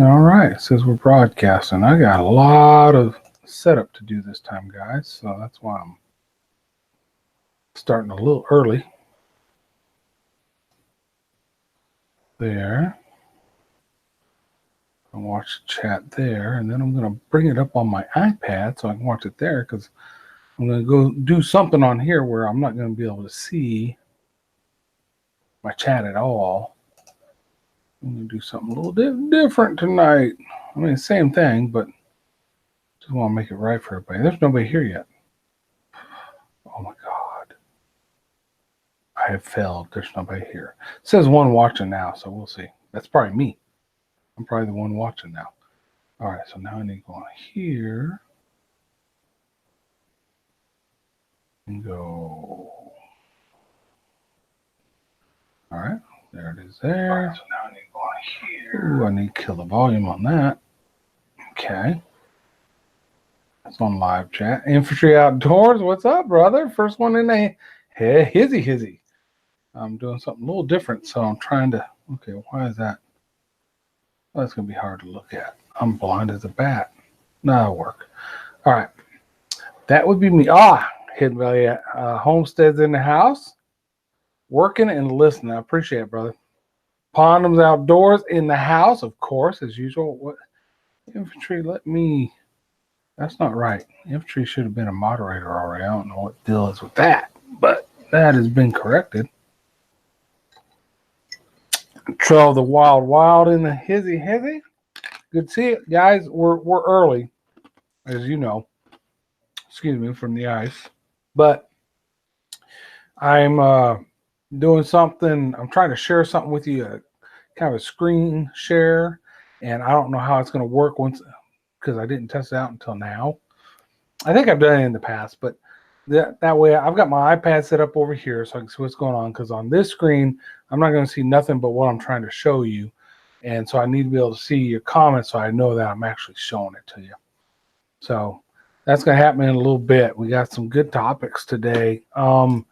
All right, it says we're broadcasting. I got a lot of setup to do this time, guys, so that's why I'm starting a little early. There. I'll watch the chat there, and then I'm going to bring it up on my iPad so I can watch it there, because I'm going to go do something on here where I'm not going to be able to see my chat at all. I'm going to do something a little different tonight. I mean, same thing, but just want to make it right for everybody. There's nobody here yet. Oh my God. I have failed. There's nobody here. It says one watching now, so we'll see. That's probably me. I'm probably the one watching now. All right, so now I need to go on here and go. All right, there it is there. All right, so now I need to go on here. Ooh, I need to kill the volume on that. Okay. That's on live chat. Infantry Outdoors, what's up, brother? First one in the hizzy. I'm doing something a little different, so I'm trying to. Okay, why is that? Oh, that's going to be hard to look at. I'm blind as a bat. That'll work. All right. That would be me. Hidden Valley Homestead's in the house. Working and listening. I appreciate it, brother. Pondham's Outdoors in the house, of course, as usual. What? Infantry, let me. That's not right. Infantry should have been a moderator already. I don't know what the deal is with that, but that has been corrected. Trail the Wild in the hizzy. Good to see it, guys. We're early, as you know. Excuse me from the ice, but I'm doing something. I'm trying to share something with you, kind of a screen share, and I don't know how it's going to work once because I didn't test it out until now. I think I've done it in the past, but that way I've got my iPad set up over here so I can see what's going on, because on this screen I'm not going to see nothing but what I'm trying to show you, and so I need to be able to see your comments so I know that I'm actually showing it to you. So that's going to happen in a little bit. We got some good topics today. The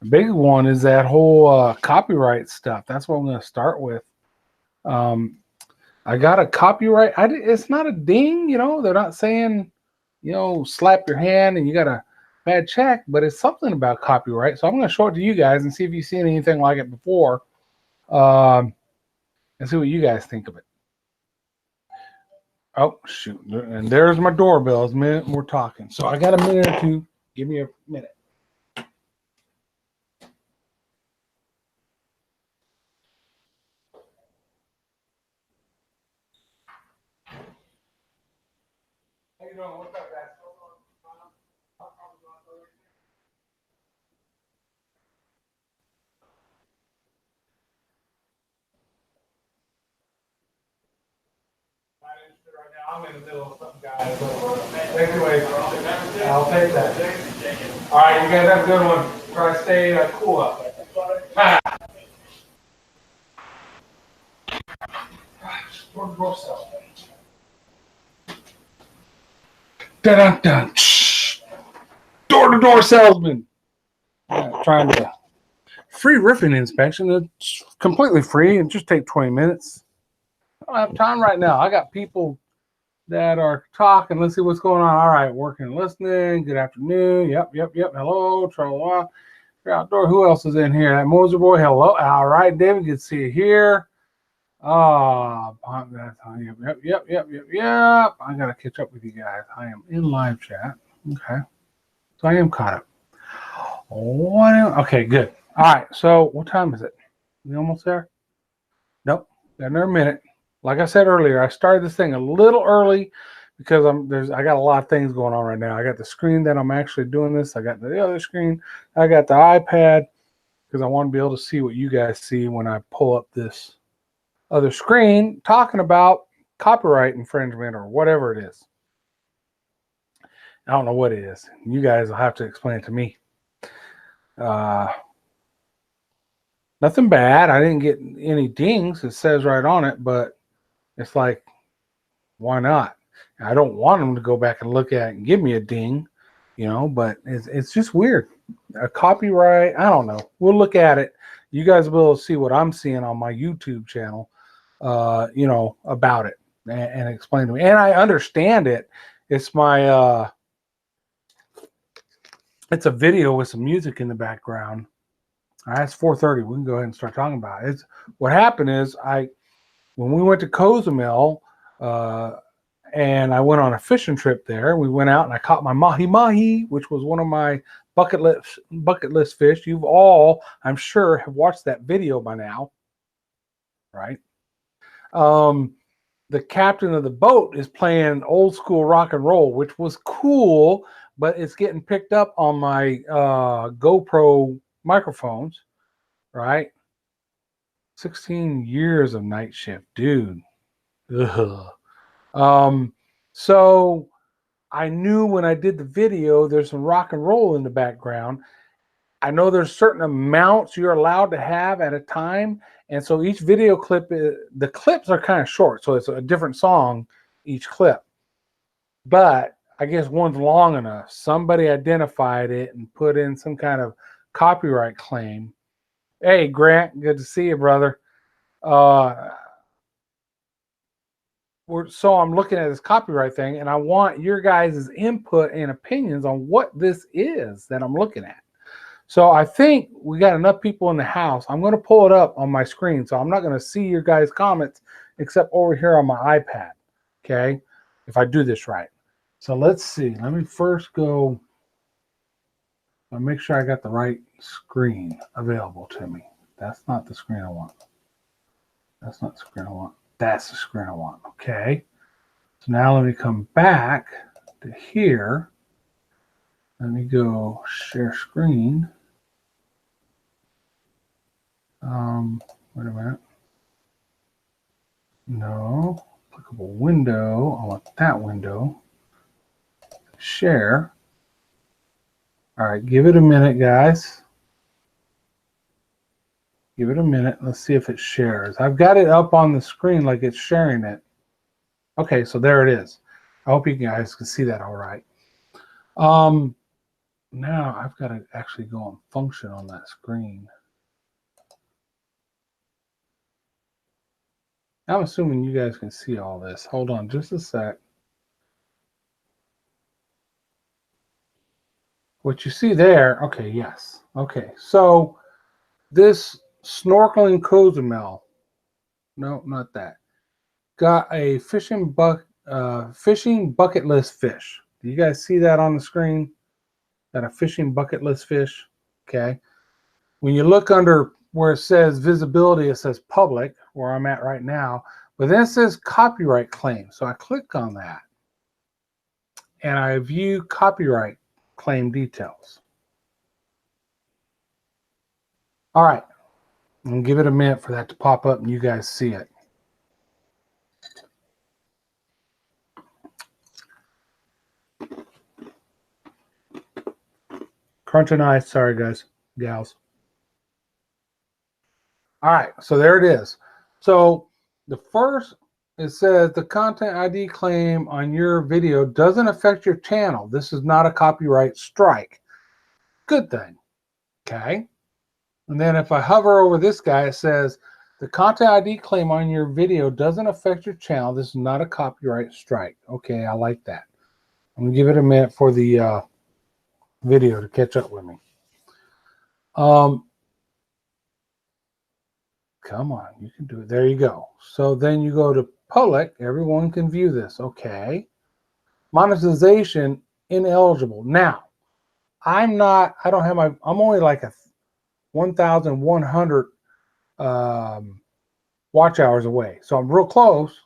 big one is that whole copyright stuff. That's what I'm going to start with. I got a copyright. It's not a ding, they're not saying, slap your hand and you got a bad check, but it's something about copyright. So I'm going to show it to you guys and see if you've seen anything like it before, and see what you guys think of it. Oh, shoot. And there's my doorbell. It's a minute we're talking. So I got a minute or two. Give me a minute. How you doing? What's up, guys? I'm in the middle of something, guys. Anyway, I'll take that. All right, you guys have a good one. Try to stay cool up there. Dun-dun-dun. Door-to-door salesman. Trying to free roofing inspection. It's completely free and just take 20 minutes. I don't have time right now. I got people that are talking. Let's see what's going on. All right, working and listening. Good afternoon. Yep. Hello, Charlotte. Outdoor. Who else is in here? That Moser boy. Hello. All right, David. Good to see you here. Yep. I gotta catch up with you guys. I am in live chat. Okay, so I am caught up. Okay, good. All right. So what time is it? We almost there? Nope. Got another minute. Like I said earlier, I started this thing a little early because I got a lot of things going on right now. I got the screen that I'm actually doing this. I got the other screen. I got the iPad because I want to be able to see what you guys see when I pull up this other screen talking about copyright infringement or whatever it is. I don't know what it is. You guys will have to explain it to me. Nothing bad. I didn't get any dings. It says right on it, but it's like, why not? I don't want them to go back and look at it and give me a ding, but it's just weird. A copyright, I don't know. We'll look at it. You guys will see what I'm seeing on my YouTube channel, about it. and explain to me. And I understand it. It's my it's a video with some music in the background. All right, it's 4:30. We can go ahead and start talking about it. What happened is when we went to Cozumel, and I went on a fishing trip there. We went out and I caught my mahi-mahi, which was one of my bucket list fish. You've all, I'm sure, have watched that video by now, right? The captain of the boat is playing old school rock and roll, which was cool, but it's getting picked up on my GoPro microphones, right? 16 years of night shift, dude. Ugh. So I knew when I did the video, there's some rock and roll in the background. I know there's certain amounts you're allowed to have at a time. And so each video clip, the clips are kind of short. So it's a different song, each clip. But I guess one's long enough. Somebody identified it and put in some kind of copyright claim. Hey, Grant, good to see you, brother. So I'm looking at this copyright thing, and I want your guys' input and opinions on what this is that I'm looking at. So I think we got enough people in the house. I'm going to pull it up on my screen, so I'm not going to see your guys' comments except over here on my iPad, okay, if I do this right. So let's see. Let me first go. I'll make sure I got the right screen available to me. That's not the screen I want. That's not the screen I want. That's the screen I want. Okay. So now let me come back to here. Let me go share screen. Wait a minute. No. Clickable window. I want that window. Share. All right. Give it a minute, guys. Give it a minute. Let's see if it shares. I've got it up on the screen like it's sharing it. Okay, so there it is. I hope you guys can see that all right. Now I've got to actually go on function on that screen. I'm assuming you guys can see all this. Hold on just a sec. What you see there, okay, yes. Okay, so this snorkeling Cozumel, no, not that, got a fishing bucket list fish. Do you guys see that on the screen? Got a fishing bucket list fish. Okay. When you look under where it says visibility, it says public, where I'm at right now, but then it says copyright claim. So I click on that and I view copyright claim details. All right. I'm going to give it a minute for that to pop up and you guys see it. Crunch and ice. Sorry, guys, gals. All right, so there it is. So the first, it says the content ID claim on your video doesn't affect your channel. This is not a copyright strike. Good thing. Okay. And then if I hover over this guy, it says the content ID claim on your video doesn't affect your channel. This is not a copyright strike. Okay, I like that. I'm going to give it a minute for the video to catch up with me. Come on, you can do it. There you go. So then you go to public. Everyone can view this. Okay. Monetization ineligible. Now, I don't have I'm only like a 1,100 watch hours away. So I'm real close,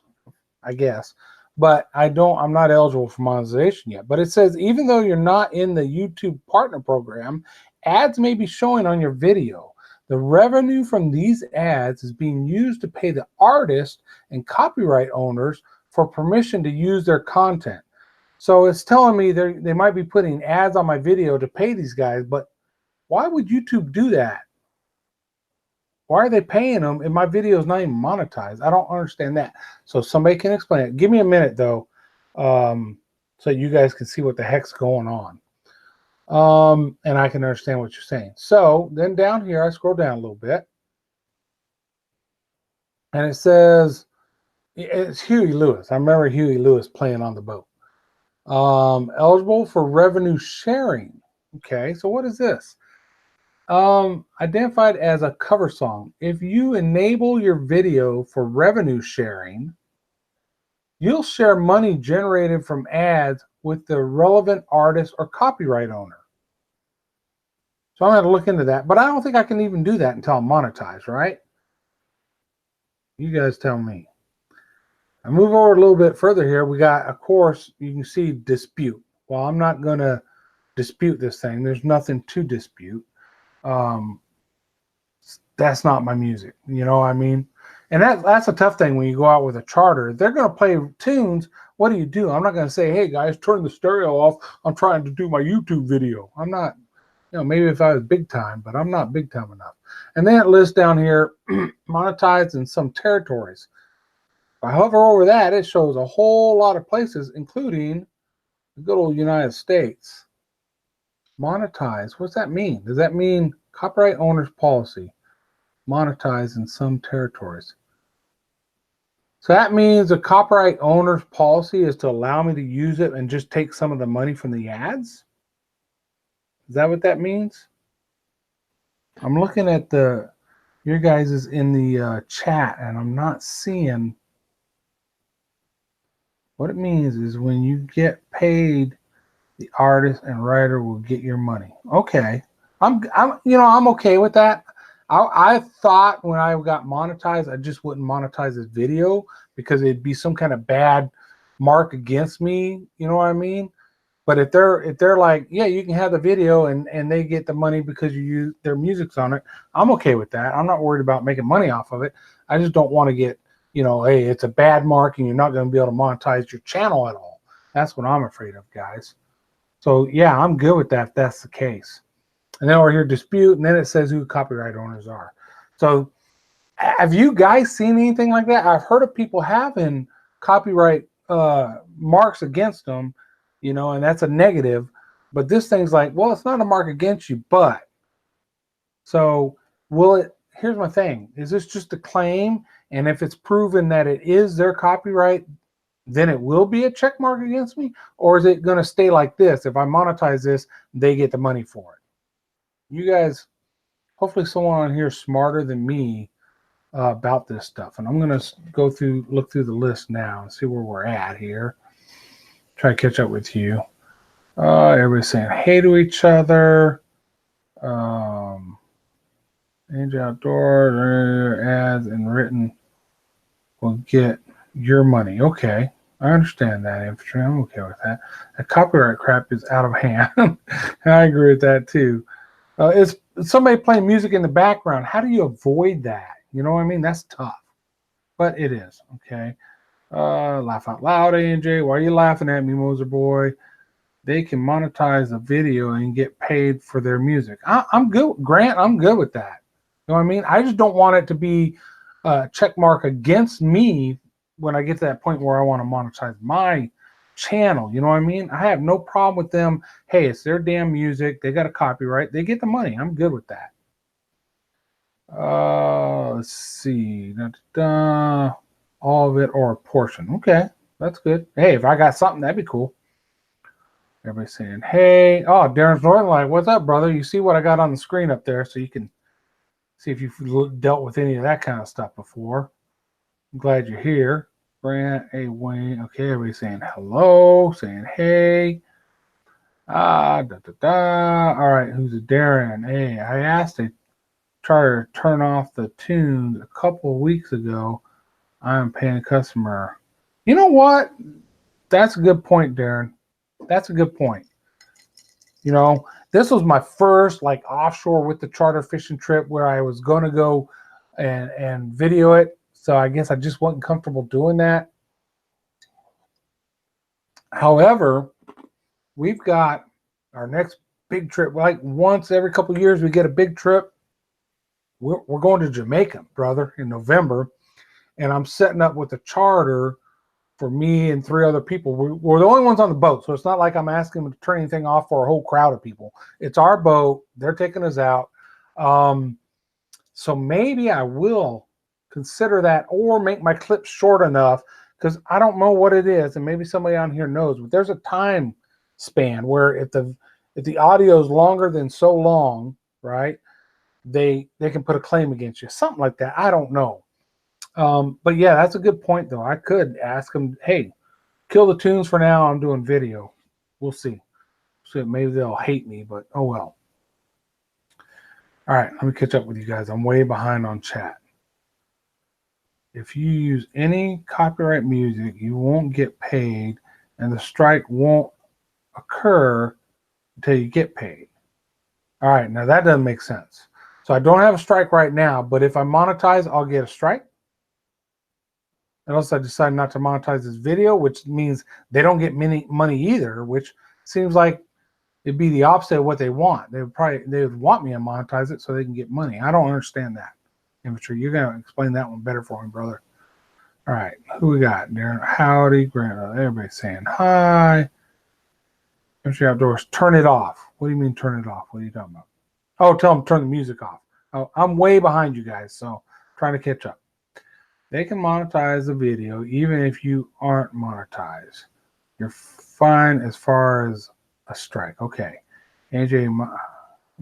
I guess. But I'm not eligible for monetization yet. But it says even though you're not in the YouTube partner program, ads may be showing on your video. The revenue from these ads is being used to pay the artist and copyright owners for permission to use their content. So it's telling me they might be putting ads on my video to pay these guys, but why would YouTube do that? Why are they paying them if my video is not even monetized? I don't understand that. So somebody can explain it. Give me a minute, though, so you guys can see what the heck's going on. And I can understand what you're saying. So then down here, I scroll down a little bit. And it says It's Huey Lewis. I remember Huey Lewis playing on the boat. Eligible for revenue sharing. Okay, so what is this? Identified as a cover song. If you enable your video for revenue sharing, you'll share money generated from ads with the relevant artist or copyright owner. So I'm going to look into that, but I don't think I can even do that until I'm monetized, right? You guys tell me. I move over a little bit further here. We got, of course, you can see dispute. Well, I'm not going to dispute this thing. There's nothing to dispute. That's not my music. You know what I mean? And that's a tough thing when you go out with a charter. They're going to play tunes. What do? I'm not going to say, hey, guys, turn the stereo off. I'm trying to do my YouTube video. I'm not, maybe if I was big time, but I'm not big time enough. And then it lists down here, monetized in some territories. If I hover over that, it shows a whole lot of places, including the good old United States. Monetize. What's that mean? Does that mean copyright owner's policy? Monetize in some territories. So that means the copyright owner's policy is to allow me to use it and just take some of the money from the ads? Is that what that means? I'm looking at your guys is in the chat, and I'm not seeing. What it means is when you get paid, the artist and writer will get your money. Okay, I'm okay with that. I thought when I got monetized, I just wouldn't monetize this video because it'd be some kind of bad mark against me. You know what I mean? But if they're like, yeah, you can have the video and they get the money because you use their music's on it, I'm okay with that. I'm not worried about making money off of it. I just don't want to get, hey, it's a bad mark and you're not going to be able to monetize your channel at all. That's what I'm afraid of, guys. So yeah, I'm good with that if that's the case. And then over here, dispute, and then it says who copyright owners are. So have you guys seen anything like that? I've heard of people having copyright marks against them, and that's a negative. But this thing's like, well, it's not a mark against you, but. So here's my thing. Is this just a claim? And if it's proven that it is their copyright, then it will be a check mark against me? Or is it going to stay like this? If I monetize this, they get the money for it. You guys, hopefully someone on here is smarter than me about this stuff. And I'm going to look through the list now and see where we're at here. Try to catch up with you. Everybody's saying hey to each other. Age outdoor ads and written will get your money. Okay. I understand that, infantry. I'm okay with that. The copyright crap is out of hand. I agree with that too. It's somebody playing music in the background. How do you avoid that? You know what I mean? That's tough. But it is. Okay. Laugh out loud, AJ. Why are you laughing at me, Moser boy? They can monetize a video and get paid for their music. I'm good. Grant, I'm good with that. You know what I mean? I just don't want it to be a check mark against me when I get to that point where I want to monetize my channel. You know what I mean? I have no problem with them. Hey, it's their damn music. They got a copyright. They get the money. I'm good with that. Let's see. All of it or a portion. Okay, that's good. Hey, if I got something, that'd be cool. Everybody's saying, hey. Oh, Darren's Northern Light. What's up, brother? You see what I got on the screen up there so you can see if you've dealt with any of that kind of stuff before. I'm glad you're here. Grant, hey, Wayne. Okay, everybody's saying hello, saying hey. All right, who's a Darren? Hey, I asked to try to turn off the tunes a couple of weeks ago. I'm paying a customer. You know what? That's a good point, Darren. That's a good point. This was my first offshore with the charter fishing trip where I was going to go and video it. So I guess I just wasn't comfortable doing that. However, we've got our next big trip. Like once every couple of years, we get a big trip. We're going to Jamaica, brother, in November. And I'm setting up with a charter for me and 3 other people. We're the only ones on the boat. So it's not like I'm asking them to turn anything off for a whole crowd of people. It's our boat. They're taking us out. So maybe I will consider that, or make my clips short enough, because I don't know what it is, and maybe somebody on here knows, but there's a time span where if the audio is longer than so long, right, they can put a claim against you, something like that. I don't know. But yeah, that's a good point though. I could ask them, hey, kill the tunes for now. I'm doing video. We'll see. So maybe they'll hate me, but oh well. All right, let me catch up with you guys. I'm way behind on chat. If you use any copyright music, you won't get paid, and the strike won't occur until you get paid. All right, now that doesn't make sense. So I don't have a strike right now, but if I monetize, I'll get a strike. Unless I decide not to monetize this video, which means they don't get money either, which seems like it'd be the opposite of what they want. They would want me to monetize it so they can get money. I don't understand that. Infantry, you're gonna explain that one better for me, brother. All right, who we got? Darren, howdy, Grant. Everybody's saying hi. Infantry Outdoors, turn it off. What do you mean turn it off? What are you talking about? Oh, tell them turn the music off. Oh, I'm way behind you guys, so I'm trying to catch up. They can monetize the video even if you aren't monetized. You're fine as far as a strike. Okay. AJ,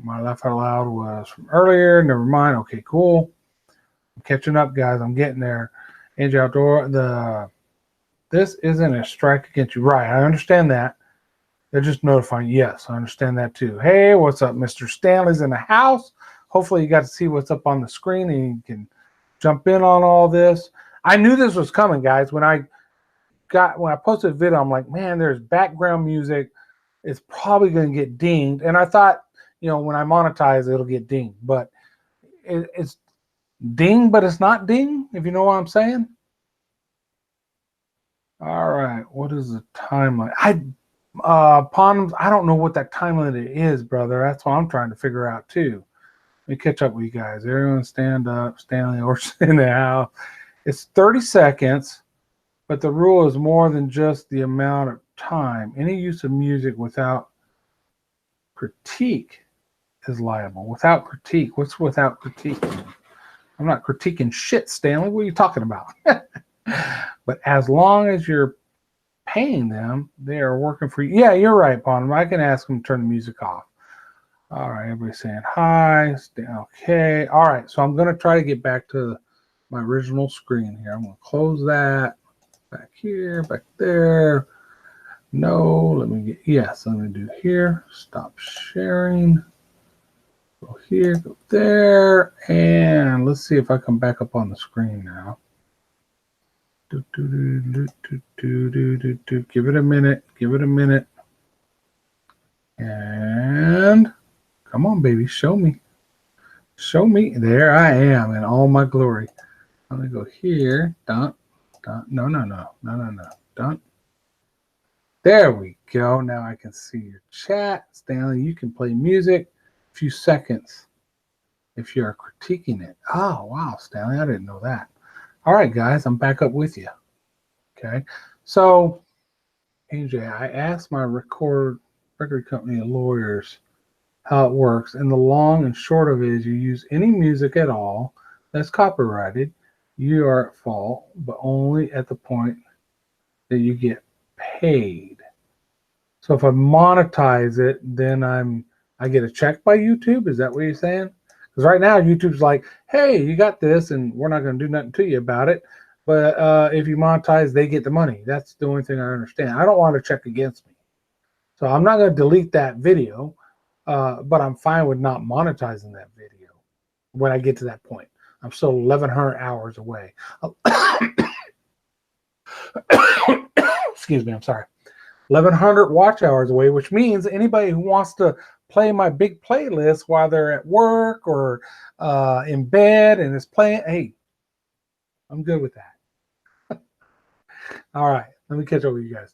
my laugh out loud was from earlier. Never mind. Okay, cool. I'm catching up, guys. I'm getting there. AJ Outdoor, this isn't a strike against you. Right. I understand that. They're just notifying. Yes, I understand that too. Hey, what's up? Mr. Stanley's in the house. Hopefully you got to see what's up on the screen and you can jump in on all this. I knew this was coming, guys. When I posted a video, I'm like, man, there's background music. It's probably going to get dinged. And I thought, when I monetize, it'll get dinged. But it's ding, but it's not ding, if you know what I'm saying. All right, what is the timeline? I don't know what that time limit is, brother. That's what I'm trying to figure out too. Let me catch up with you guys. Everyone stand up. Stanley Orchard in the house. It's 30 seconds, but the rule is more than just the amount of time. Any use of music without critique is liable. Without critique. What's without critique? I'm not critiquing shit, Stanley. What are you talking about? But as long as you're paying them, they are working for you. Yeah, you're right, Pon. I can ask them to turn the music off. All right, everybody's saying hi. Okay. All right, so I'm going to try to get back to my original screen here. I'm going to close that. Back here, back there. No, let me get, yes, I'm going to do here. Stop sharing. Go here, go there. And let's see if I come back up on the screen now. Give it a minute. Give it a minute. And come on, baby. Show me. Show me. There I am in all my glory. I'm going to go here. Dun, dun. No. Dun. There we go. Now I can see your chat. Stanley, you can play music. A few seconds if you are critiquing it. Oh, wow, Stanley. I didn't know that. All right, guys. I'm back up with you. Okay. So, AJ, I asked my record company lawyers how it works, and the long and short of it is you use any music at all that's copyrighted, you are at fault, but only at the point that you get paid. So if I monetize it, then I get a check by YouTube. Is that what you're saying? Because right now YouTube's like, hey, you got this, and we're not going to do nothing to you about it. But if you monetize, they get the money. That's the only thing I understand. I don't want a check against me. So I'm not going to delete that video, but I'm fine with not monetizing that video when I get to that point. I'm still 1,100 hours away. Excuse me, I'm sorry. 1,100 watch hours away, which means anybody who wants to play my big playlist while they're at work or in bed and is playing, hey, I'm good with that. All right, let me catch up with you guys.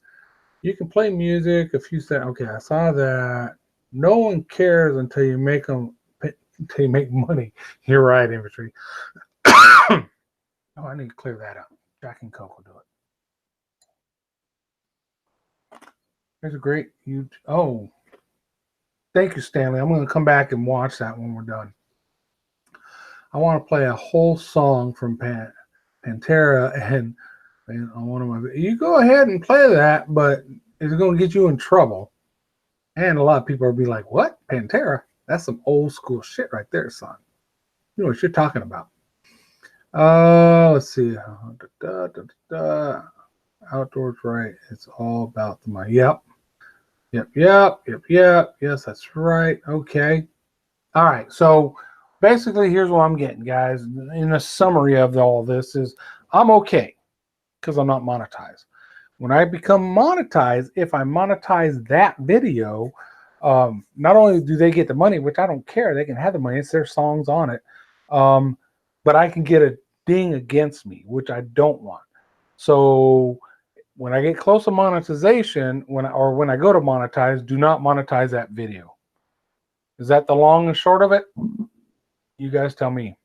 You can play music a few seconds. Okay, I saw that. No one cares until you make money. You're right, Infantry. Oh, I need to clear that up. Jack and Coke will do it. There's a great YouTube. Oh, thank you, Stanley. I'm going to come back and watch that when we're done. I want to play a whole song from Pantera and on one of my. You go ahead and play that, but it's going to get you in trouble. And a lot of people will be like, "What? Pantera? That's some old school shit right there, son. You know what you're talking about." Let's see. Outdoors, right? It's all about the money. Yep. Yes, that's right. Okay. All right. So basically, here's what I'm getting, guys. In a summary of all this is I'm okay because I'm not monetized. When I become monetized, if I monetize that video, not only do they get the money, which I don't care, they can have the money, it's their songs on it, but I can get a ding against me, which I don't want. So when I get close to monetization, when I go to monetize, do not monetize that video. Is that the long and short of it? You guys tell me.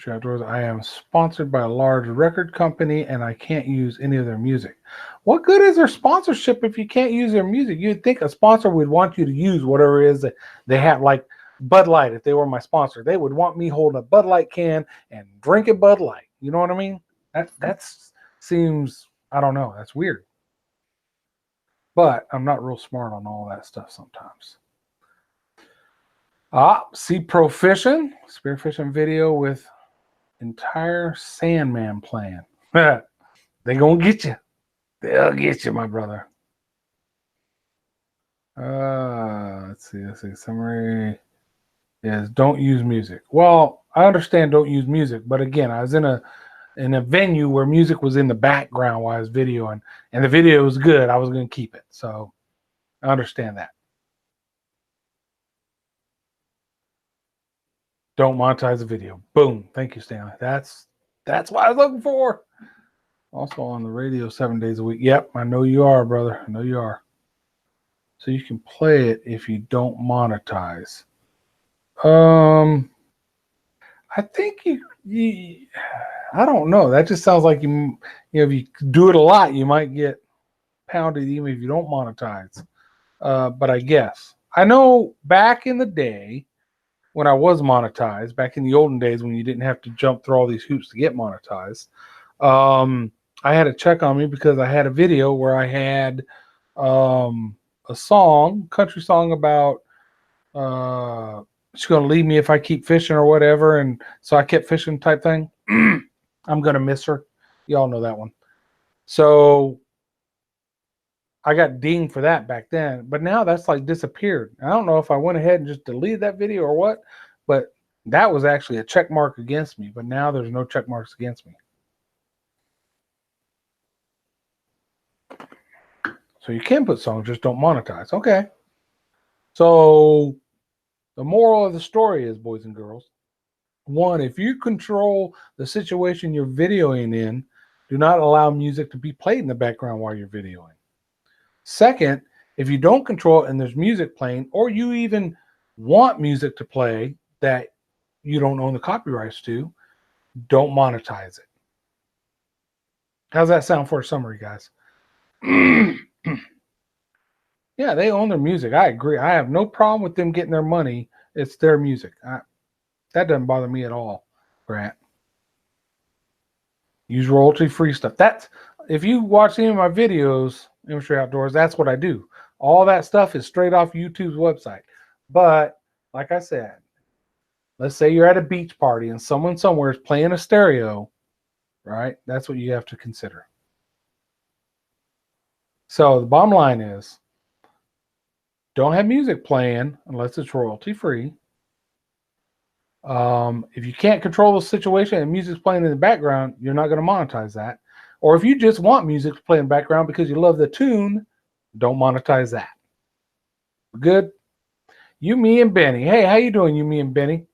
Outdoors, I am sponsored by a large record company and I can't use any of their music. What good is their sponsorship if you can't use their music? You'd think a sponsor would want you to use whatever it is that they have, like Bud Light. If they were my sponsor, they would want me holding a Bud Light can and drinking Bud Light. You know what I mean? That seems, I don't know, that's weird. But I'm not real smart on all that stuff sometimes. See Pro Fishing, spearfishing video with entire Sandman plan. They gonna get you. They'll get you, my brother. Let's see. Summary is don't use music. Well, I understand don't use music, but again, I was in a venue where music was in the background while I was videoing, and the video was good. I was gonna keep it. So I understand that. Don't monetize the video. Boom. Thank you, Stanley. That's what I was looking for. Also on the radio 7 days a week. Yep, I know you are, brother. I know you are. So you can play it if you don't monetize. I think you I don't know. That just sounds like you if you do it a lot, you might get pounded even if you don't monetize. But I guess. I know back in the day, when I was monetized, back in the olden days when you didn't have to jump through all these hoops to get monetized, I had a check on me because I had a video where I had a song, country song about she's going to leave me if I keep fishing or whatever, and so I kept fishing type thing. I'm going to miss her. Y'all know that one. So I got dinged for that back then, but now that's like disappeared. I don't know if I went ahead and just deleted that video or what, but that was actually a check mark against me, but now there's no check marks against me. So you can put songs, just don't monetize. Okay. So the moral of the story is, boys and girls, one, if you control the situation you're videoing in, do not allow music to be played in the background while you're videoing. Second, if you don't control it and there's music playing, or you even want music to play that you don't own the copyrights to, don't monetize it. How's that sound for a summary, guys? Yeah, they own their music. I agree. I have no problem with them getting their money. It's their music. That doesn't bother me at all, Grant. Use royalty-free stuff. That's, if you watch any of my videos, Industry Outdoors, that's what I do. All that stuff is straight off YouTube's website. But like I said, let's say you're at a beach party and someone somewhere is playing a stereo, right? That's what you have to consider. So the bottom line is, don't have music playing unless it's royalty-free. If you can't control the situation and music's playing in the background, you're not going to monetize that. Or if you just want music to play in the background because you love the tune, don't monetize that. Good? You, me, and Benny. Hey, how you doing, you, me, and Benny?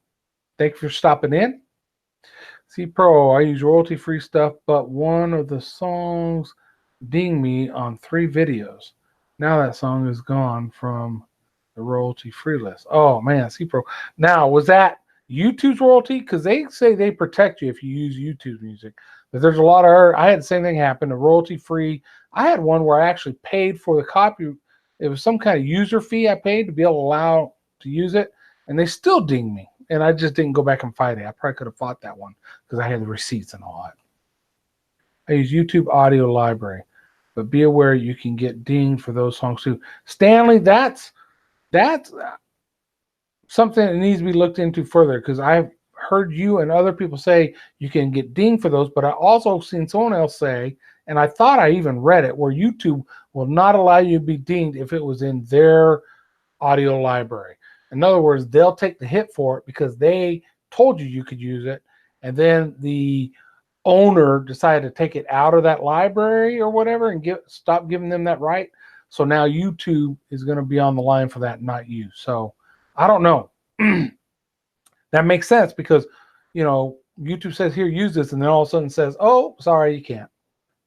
Thank you for stopping in. See Pro, I use royalty-free stuff, but one of the songs dinged me on 3 videos. Now that song is gone from the royalty-free list. Oh, man, see Pro. Now, was that YouTube's royalty? Because they say they protect you if you use YouTube music. But there's a lot of, I had the same thing happen, a royalty-free. I had one where I actually paid for the It was some kind of user fee I paid to be able to allow to use it, and they still dinged me. And I just didn't go back and fight it. I probably could have fought that one because I had the receipts and all that. I use YouTube Audio Library, but be aware you can get dinged for those songs too. Stanley, that's something that needs to be looked into further, because I've heard you and other people say you can get dinged for those, but I also seen someone else say, and I thought I even read it, where YouTube will not allow you to be dinged if it was in their audio library. In other words, they'll take the hit for it because they told you could use it, and then the owner decided to take it out of that library or whatever and stop giving them that right. So now YouTube is going to be on the line for that, not you. So I don't know. That makes sense because, YouTube says, here, use this, and then all of a sudden says, oh, sorry, you can't.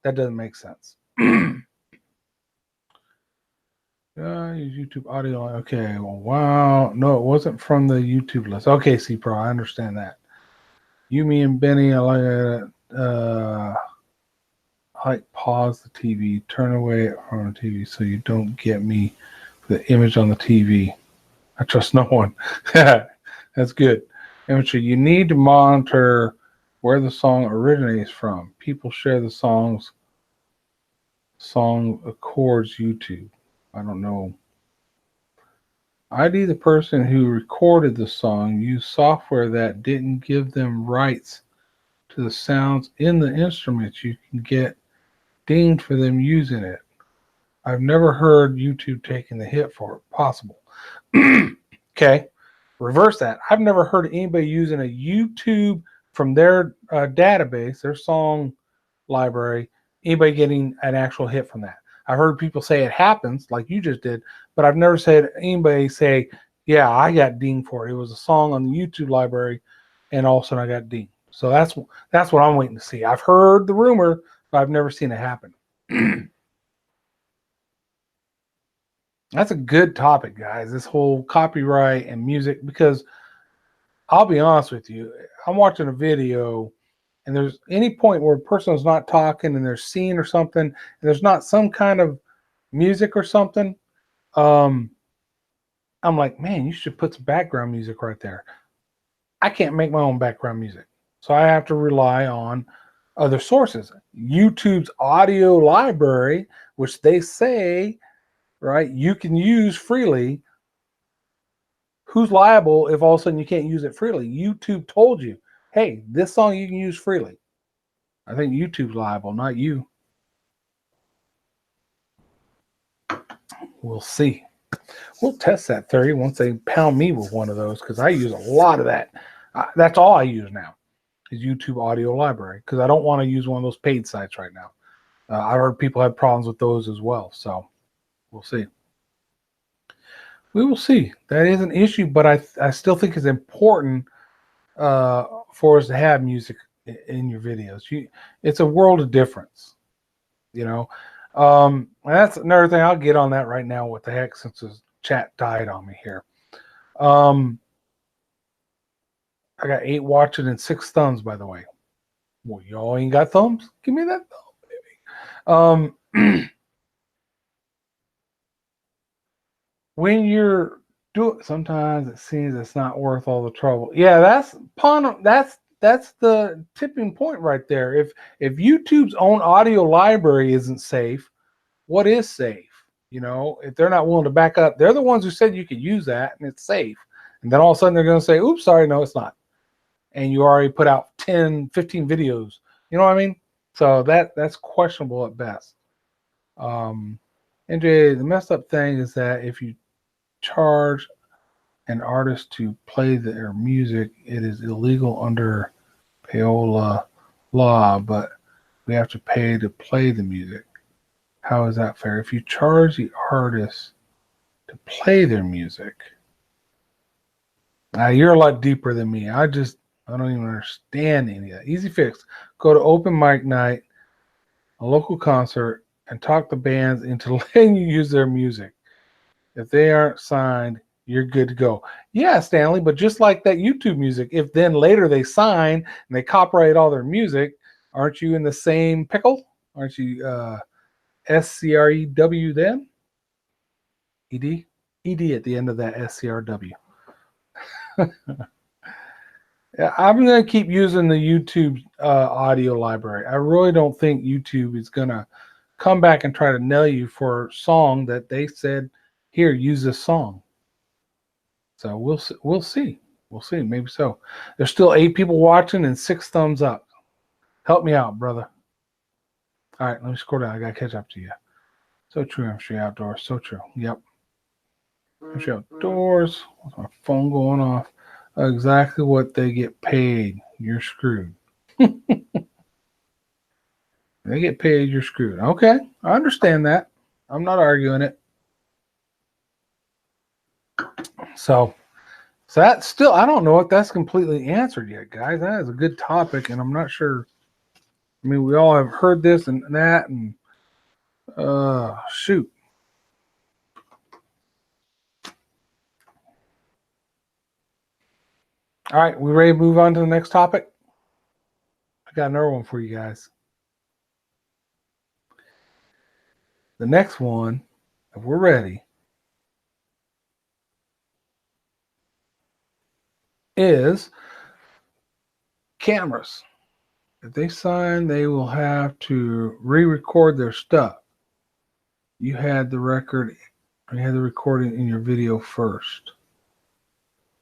That doesn't make sense. Use YouTube audio. Okay, well, wow. No, it wasn't from the YouTube list. Okay, C-Pro, I understand that. You, me, and Benny, I like pause the TV, turn away from the TV so you don't get me for the image on the TV. I trust no one. That's good. Imagery, you need to monitor where the song originates from. People share the song accords YouTube. I don't know. ID the person who recorded the song used software that didn't give them rights to the sounds in the instruments. You can get dinged for them using it. I've never heard YouTube taking the hit for it. Possible. Okay. Reverse that. I've never heard anybody using a YouTube from their database, their song library, anybody getting an actual hit from that. I've heard people say it happens, like you just did, but I've never said anybody say, yeah, I got dinged for it. It was a song on the YouTube library, and all of a sudden I got dinged. So that's what I'm waiting to see. I've heard the rumor, but I've never seen it happen. That's a good topic, guys, this whole copyright and music, because I'll be honest with you, I'm watching a video and there's any point where a person is not talking and they're seen or something, and there's not some kind of music or something, I'm like, man, you should put some background music right there. I can't make my own background music, so I have to rely on other sources. YouTube's audio library, which they say, right, you can use freely. Who's liable if all of a sudden you can't use it freely? YouTube told you, hey, this song you can use freely. I think YouTube's liable, not you. We'll see. We'll test that theory once they pound me with one of those, because I use a lot of that. That's all I use now is YouTube audio library, because I don't want to use one of those paid sites right now. I've heard people have problems with those as well, so we'll see. We will see. That is an issue, but I still think it's important for us to have music in your videos. It's a world of difference, that's another thing. I'll get on that right now. What the heck, since the chat died on me here. I got 8 watching and 6 thumbs, by the way. Well, y'all ain't got thumbs? Give me that thumb, baby. When you're doing, sometimes it seems it's not worth all the trouble. Yeah, that's the tipping point right there. If YouTube's own audio library isn't safe, what is safe? If they're not willing to back up, they're the ones who said you could use that and it's safe. And then all of a sudden they're going to say, oops, sorry, no, it's not. And you already put out 10, 15 videos. You know what I mean? So that's questionable at best. And the messed up thing is that if you charge an artist to play their music, it is illegal under payola law, but we have to pay to play the music. How is that fair? If you charge the artist to play their music, now you're a lot deeper than me. I don't even understand any of that. Easy fix. Go to open mic night, a local concert, and talk the bands into letting you use their music. If they aren't signed, you're good to go. Yeah, Stanley, but just like that YouTube music, if then later they sign and they copyright all their music, aren't you in the same pickle? Aren't you SCREW then? ED? ED at the end of that SCRW. Yeah, I'm going to keep using the YouTube audio library. I really don't think YouTube is going to come back and try to nail you for a song that they said, here, use this song. So we'll see. We'll see. Maybe so. There's still 8 people watching and 6 thumbs up. Help me out, brother. All right, let me scroll down. I got to catch up to you. So true, Industry Outdoors. So true. Yep. Industry Outdoors. What's my phone going off? Exactly what they get paid. You're screwed. They get paid, you're screwed. Okay, I understand that. I'm not arguing it. So that's still, I don't know if that's completely answered yet, guys. That is a good topic, and I'm not sure. I mean, we all have heard this and that, and shoot. All right, we ready to move on to the next topic? I got another one for you guys. The next one, if we're ready, is cameras. If they sign, they will have to re-record their stuff. You had the recording in your video first.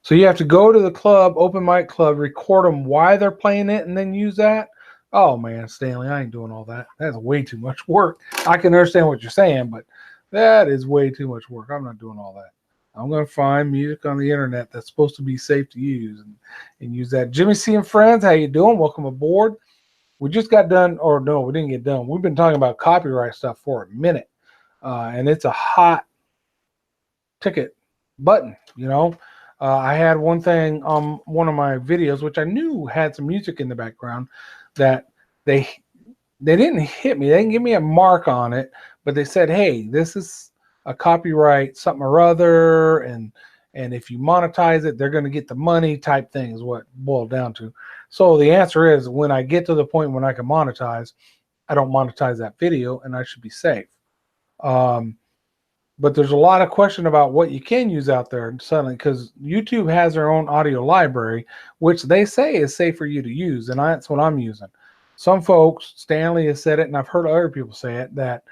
So you have to go to the club, open mic club, record them while they're playing it, and then use that. Oh man, Stanley, I ain't doing all that. That's way too much work. I can understand what you're saying, but that is way too much work. I'm not doing all that. I'm going to find music on the internet that's supposed to be safe to use and use that. Jimmy C and friends, how you doing? Welcome aboard. We just got done, or no, we didn't get done. We've been talking about copyright stuff for a minute, and it's a hot ticket button, you know. I had one thing on one of my videos, which I knew had some music in the background, that they didn't hit me. They didn't give me a mark on it, but they said, hey, this is a copyright something or other, and if you monetize it, they're going to get the money type thing is what it boiled down to. So the answer is, when I get to the point when I can monetize, I don't monetize that video, and I should be safe. But there's a lot of question about what you can use out there suddenly, because YouTube has their own audio library, which they say is safe for you to use, and that's what I'm using. Some folks, Stanley has said it, and I've heard other people say it, that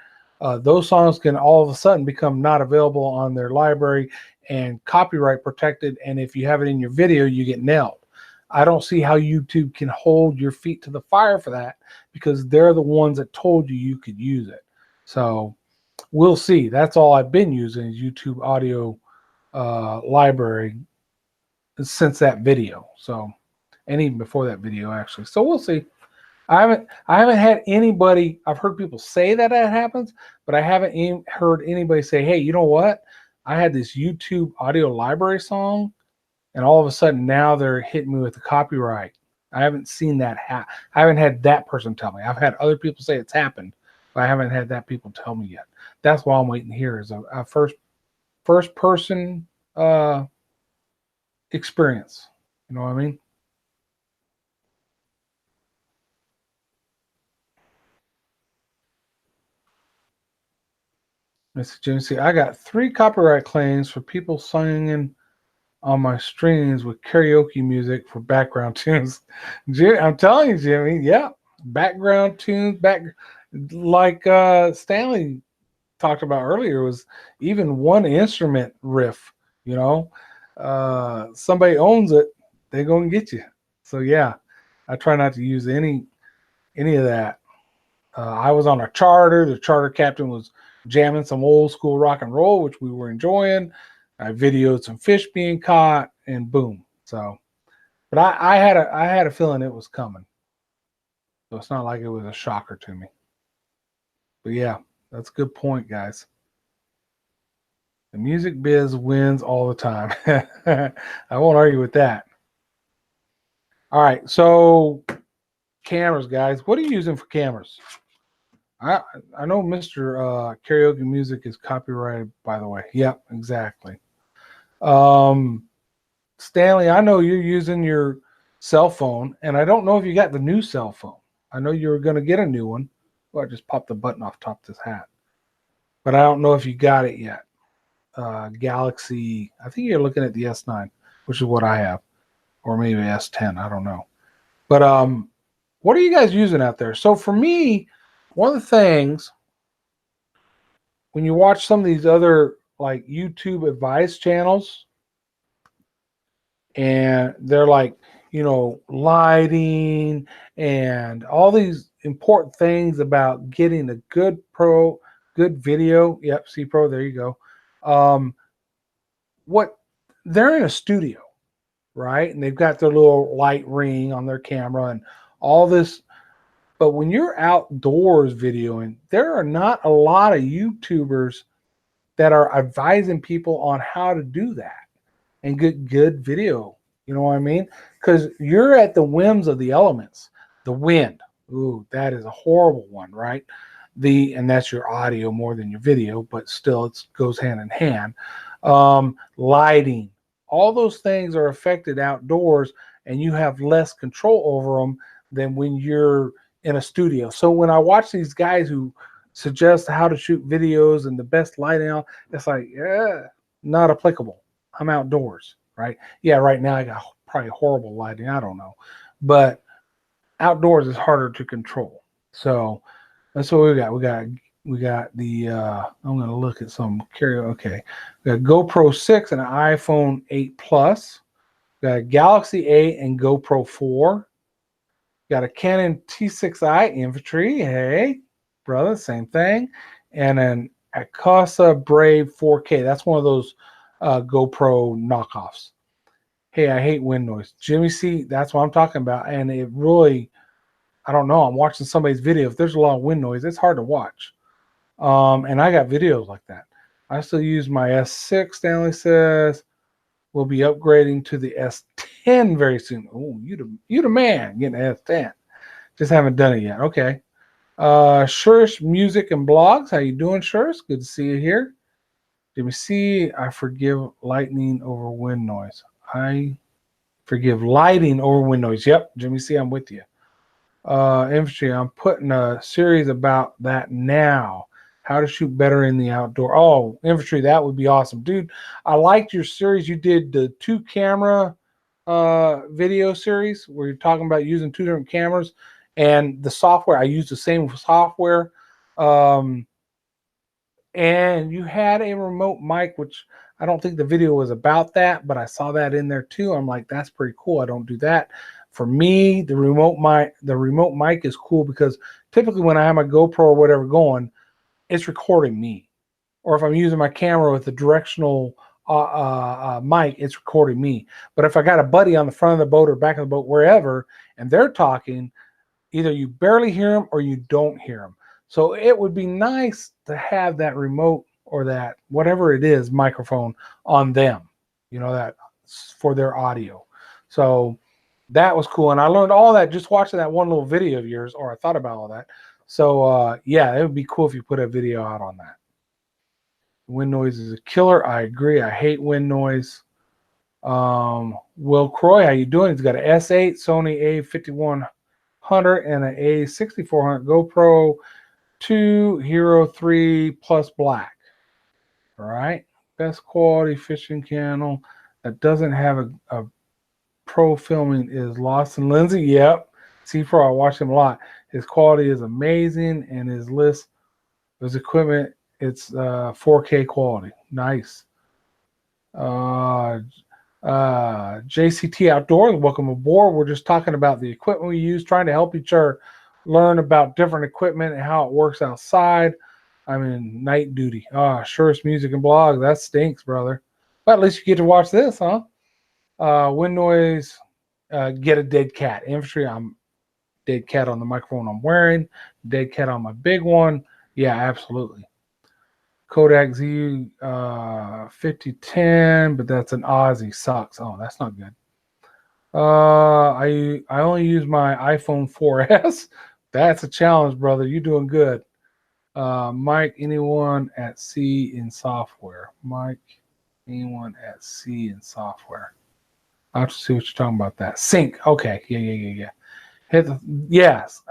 those songs can all of a sudden become not available on their library and copyright protected, and if you have it in your video, you get nailed. I don't see how YouTube can hold your feet to the fire for that, because they're the ones that told you could use it. So we'll see. That's all I've been using is YouTube audio library since that video. So, and even before that video, actually. So we'll see. I haven't had anybody. I've heard people say that happens, but I haven't heard anybody say, "Hey, you know what? I had this YouTube audio library song, and all of a sudden now they're hitting me with the copyright." I haven't seen that happen. I haven't had that person tell me. I've had other people say it's happened, but I haven't had that people tell me yet. That's why I'm waiting here is a first person experience. You know what I mean? Mr. Jimmy C, I got 3 copyright claims for people singing on my streams with karaoke music for background tunes. I'm telling you, Jimmy, yeah, background tunes, like Stanley talked about earlier, was even one instrument riff. You know, somebody owns it, they're gonna get you. So yeah, I try not to use any of that. I was on a charter. The charter captain was jamming some old school rock and roll, which we were enjoying. I videoed some fish being caught, and boom. So, but I had a feeling it was coming. So it's not like it was a shocker to me. But yeah, that's a good point, guys. The music biz wins all the time. I won't argue with that. All right, so cameras, guys. What are you using for cameras? I know Mr. Karaoke Music is copyrighted, by the way. Yep, exactly. Stanley, I know you're using your cell phone, and I don't know if you got the new cell phone. I know you were going to get a new one. Well, I just popped the button off top of this hat. But I don't know if you got it yet. Galaxy. I think you're looking at the S9, which is what I have, or maybe S10. I don't know. But what are you guys using out there? So for me, one of the things when you watch some of these other like YouTube advice channels, and they're like, lighting and all these important things about getting a good video. Yep, C Pro, there you go. What they're in a studio, right? And they've got their little light ring on their camera and all this. But when you're outdoors videoing, there are not a lot of YouTubers that are advising people on how to do that and get good video. You know what I mean? Because you're at the whims of the elements. The wind, ooh, that is a horrible one, right? And that's your audio more than your video, but still it goes hand in hand. Lighting, all those things are affected outdoors, and you have less control over them than when you're in a studio. So when I watch these guys who suggest how to shoot videos and the best lighting, it's like, yeah, not applicable. I'm outdoors, right? Yeah, right now I got probably horrible lighting. I don't know. But outdoors is harder to control. So that's what we got. We got the I'm gonna look at some karaoke. Okay. We got GoPro 6 and an iPhone 8 Plus. We got a Galaxy 8 and GoPro 4. Got a Canon T6i infantry. Hey, brother, same thing. And an Akasa Brave 4K. That's one of those GoPro knockoffs. Hey, I hate wind noise. Jimmy C, that's what I'm talking about. And it really, I don't know. I'm watching somebody's video. If there's a lot of wind noise, it's hard to watch. And I got videos like that. I still use my S6, Stanley says. We'll be upgrading to the S10 very soon. Oh, you the man getting an S10. Just haven't done it yet. Okay. Shurish Music and Blogs. How you doing, Shurish? Good to see you here. Jimmy C, I forgive lightning over wind noise. I forgive lighting over wind noise. Yep, Jimmy C, I'm with you. Infantry, I'm putting a series about that now. How to shoot better in the outdoor. Oh, infantry, that would be awesome. Dude, I liked your series. You did the 2-camera video series where you're talking about using 2 different cameras and the software. I used the same software. And you had a remote mic, which I don't think the video was about that, but I saw that in there too. I'm like, that's pretty cool. I don't do that. For me, the remote mic is cool because typically when I have my GoPro or whatever going, it's recording me. Or if I'm using my camera with the directional mic, it's recording me. But if I got a buddy on the front of the boat or back of the boat, wherever, and they're talking, either you barely hear them or you don't hear them. So it would be nice to have that remote or that whatever it is microphone on them, that for their audio. So that was cool. And I learned all that just watching that one little video of yours, or I thought about all that. So yeah, it would be cool if you put a video out on that. Wind noise is a killer. I agree. I hate wind noise. Will Croy, how you doing? He's got an S8, Sony A5100 and an A6400 GoPro 2 Hero 3 Plus Black. All right. Best quality fishing channel that doesn't have a pro filming is Lost and Lindsay. Yep. C-Pro, I watch him a lot. His quality is amazing, and his equipment, it's 4K quality. Nice. JCT Outdoors, welcome aboard. We're just talking about the equipment we use, trying to help each other learn about different equipment and how it works outside. I'm in night duty. Surest Music and Blogs. That stinks, brother. But at least you get to watch this, huh? Wind noise, get a dead cat. Infantry, I'm dead cat on the microphone I'm wearing. Dead cat on my big one. Yeah, absolutely. Kodak Z 5010, but that's an Aussie. Sucks. Oh, that's not good. I only use my iPhone 4S. That's a challenge, brother. You're doing good. Mike, anyone at C in software? Mike, anyone at C in software? I'll have to see what you're talking about. That sync. Okay. Yeah. Yes.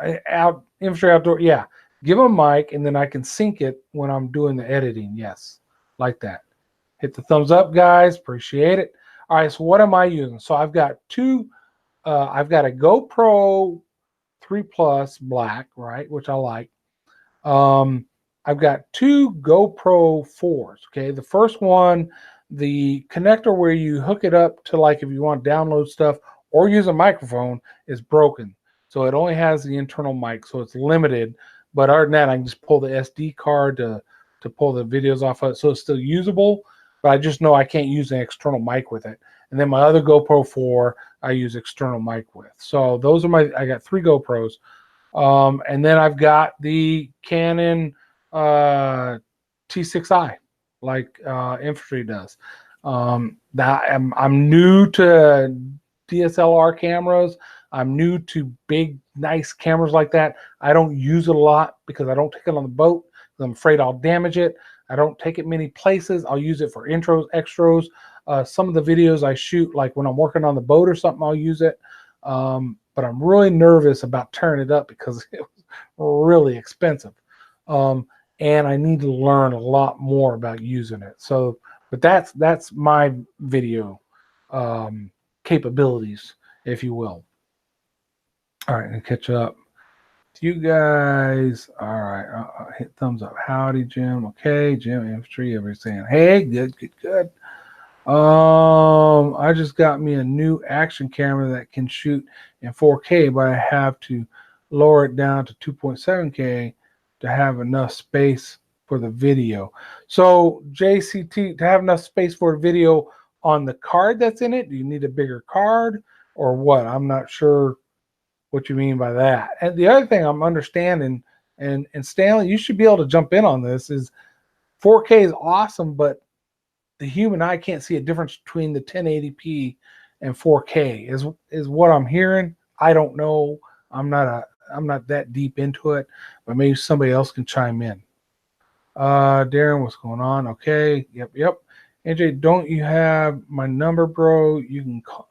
Infantry outdoor. Yeah. Give them a mic, and then I can sync it when I'm doing the editing. Yes, like that. Hit the thumbs up, guys. Appreciate it. All right, so what am I using? So I've got I've got a GoPro 3 Plus Black, right, which I like. I've got two GoPro 4s, okay? The first one, the connector where you hook it up to, like, if you want to download stuff or use a microphone, is broken. So it only has the internal mic, so it's limited. But other than that, I can just pull the SD card to pull the videos off of it, so it's still usable. But I just know I can't use an external mic with it. And then my other GoPro 4, I use external mic with. So those are I got 3 GoPros. And then I've got the Canon T6i, like Infantry does. I'm new to DSLR cameras. I'm new to big, nice cameras like that. I don't use it a lot because I don't take it on the boat. I'm afraid I'll damage it. I don't take it many places. I'll use it for intros, extras. Some of the videos I shoot, like when I'm working on the boat or something, I'll use it. But I'm really nervous about tearing it up because it was really expensive. And I need to learn a lot more about using it. So, but that's my video capabilities, if you will. All right, and catch up to you guys. All right, hit thumbs up. Howdy, Jim. Okay, Jim Infantry. Everybody's saying, hey, good. I just got me a new action camera that can shoot in 4K, but I have to lower it down to 2.7K to have enough space for the video. So JCT, to have enough space for a video on the card that's in it, do you need a bigger card or what? I'm not sure what you mean by that. And the other thing I'm understanding, and Stanley, you should be able to jump in on this, is 4K is awesome, but the human eye can't see a difference between the 1080p and 4K is what I'm hearing. I don't know. I'm not that deep into it, but maybe somebody else can chime in. Darren, what's going on? Okay. Yep. AJ, don't you have my number, bro? You can call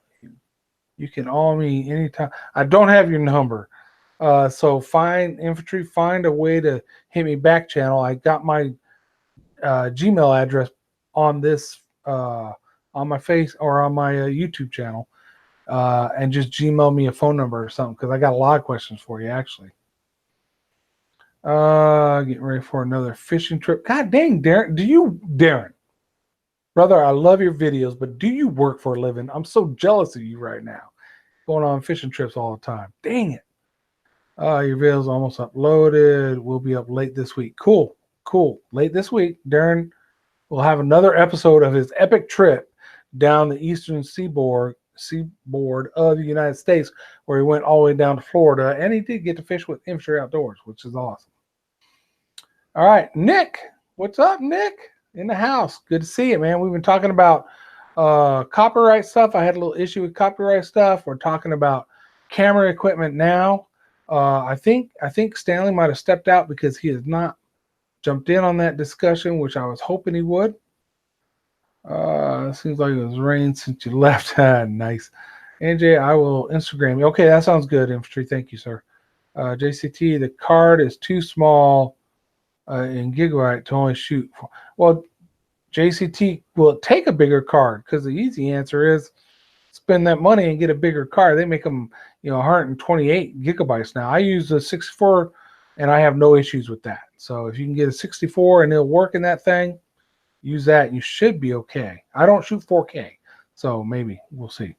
me anytime. I don't have your number. So find a way to hit me back channel. I got my Gmail address on this on my face or on my YouTube channel, and just Gmail me a phone number or something, because I got a lot of questions for you actually. Getting ready for another fishing trip. God dang, Darren, brother, I love your videos, but do you work for a living? I'm so jealous of you right now, going on fishing trips all the time. Dang it. Your video's almost uploaded. We'll be up late this week. Cool. Late this week, Darren will have another episode of his epic trip down the eastern seaboard of the United States, where he went all the way down to Florida, and he did get to fish with Infantry Outdoors, which is awesome. All right, Nick, what's up, Nick? In the house. Good to see you, man. We've been talking about copyright stuff. I had a little issue with copyright stuff. We're talking about camera equipment now. I think Stanley might have stepped out because he has not jumped in on that discussion, which I was hoping he would. Seems like it was rain since you left. Nice. NJ, I will Instagram you. Okay, that sounds good, Infantry. Thank you, sir. JCT, the card is too small in gigabyte to only shoot for. Well, JCT, will take a bigger card, because the easy answer is spend that money and get a bigger card. They make them, 128 gigabytes now. I use the 64, and I have no issues with that. So if you can get a 64 and it'll work in that thing, use that. You should be okay. I don't shoot 4K, so maybe we'll see.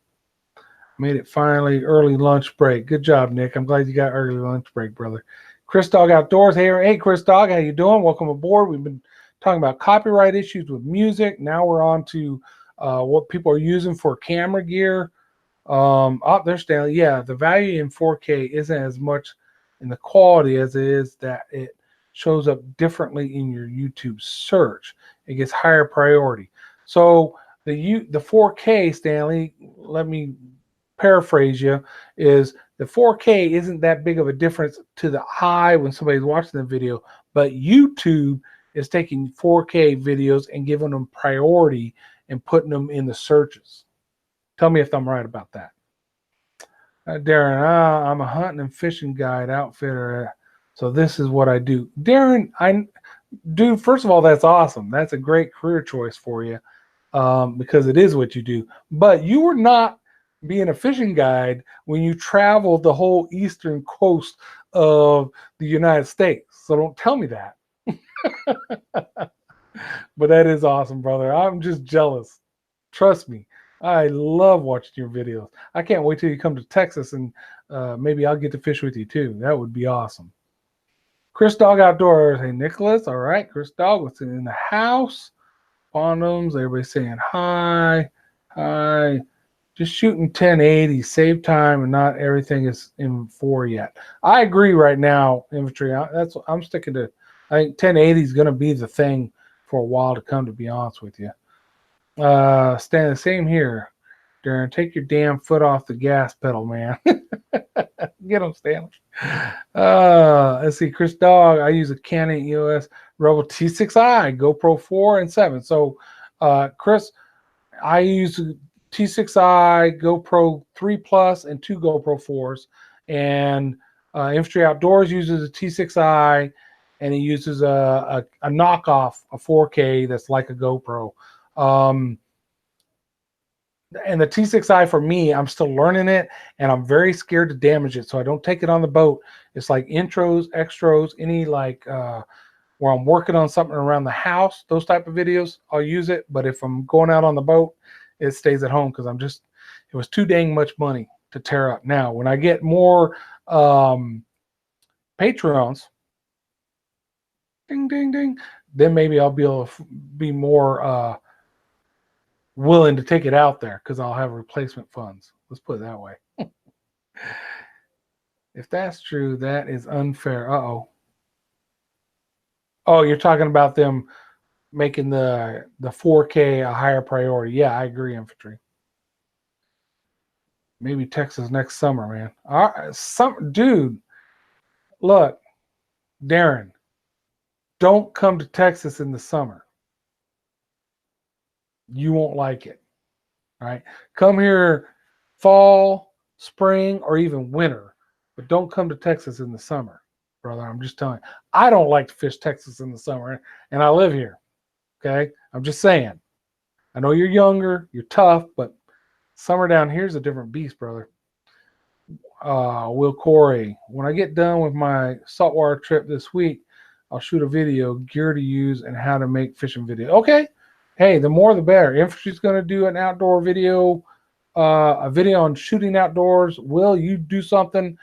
Made it finally. Early lunch break. Good job, Nick. I'm glad you got early lunch break, brother. Chris Dog Outdoors. Hey, Chris Dog, how you doing? Welcome aboard. We've been talking about copyright issues with music. Now we're on to what people are using for camera gear. There's Stanley. Yeah, the value in 4K isn't as much in the quality as it is that it shows up differently in your YouTube search. It gets higher priority. So the 4K, Stanley, let me paraphrase you, is the 4K isn't that big of a difference to the eye when somebody's watching the video, but YouTube is taking 4K videos and giving them priority and putting them in the searches. Tell me if I'm right about that. Darren, I'm a hunting and fishing guide outfitter, so this is what I do. Darren, dude, first of all, that's awesome. That's a great career choice for you. because it is what you do. But you were not being a fishing guide when you traveled the whole eastern coast of the United States. So don't tell me that. But that is awesome, brother. I'm just jealous. Trust me. I love watching your videos. I can't wait till you come to Texas and maybe I'll get to fish with you too. That would be awesome. Chris Dog Outdoors. Hey, Nicholas. All right. Chris Dog, what's in the house? Bonhams. Everybody saying hi. Hi. Just shooting 1080. Save time and not everything is in 4 yet. I agree right now, infantry. That's what I'm sticking to. I think 1080 is going to be the thing for a while to come, to be honest with you. Stan, the same here. Darren, take your damn foot off the gas pedal, man. Get him, Stanley. Let's see, Chris Dog. I use a Canon EOS Rebel T6i, GoPro 4 and 7. So, Chris, I use T6i, GoPro 3 Plus, and 2 GoPro 4s. And Infantry Outdoors uses a T6i, and he uses a knockoff, a 4K that's like a GoPro. And the T6i for me, I'm still learning it, and I'm very scared to damage it, so I don't take it on the boat. It's like intros, extras, any like where I'm working on something around the house, those type of videos, I'll use it. But if I'm going out on the boat, it stays at home because it was too dang much money to tear up. Now, when I get more Patreons, ding, ding, ding, then maybe I'll be able to be more willing to take it out there because I'll have replacement funds. Let's put it that way. If that's true, that is unfair. Uh-oh. Oh, you're talking about them making the 4K a higher priority. Yeah, I agree, infantry. Maybe Texas next summer, man. All right, dude, look, Darren, don't come to Texas in the summer. You won't like it. All right. Come here fall, spring, or even winter, but don't come to Texas in the summer, brother. I'm just telling you. I don't like to fish Texas in the summer, and I live here. Okay. I'm just saying. I know you're younger, you're tough, but summer down here is a different beast, brother. Will Corey, when I get done with my saltwater trip this week, I'll shoot a video, gear to use, and how to make fishing video. Okay. Hey, the more the better. Infantry's going to do an outdoor video, a video on shooting outdoors. Will you do something?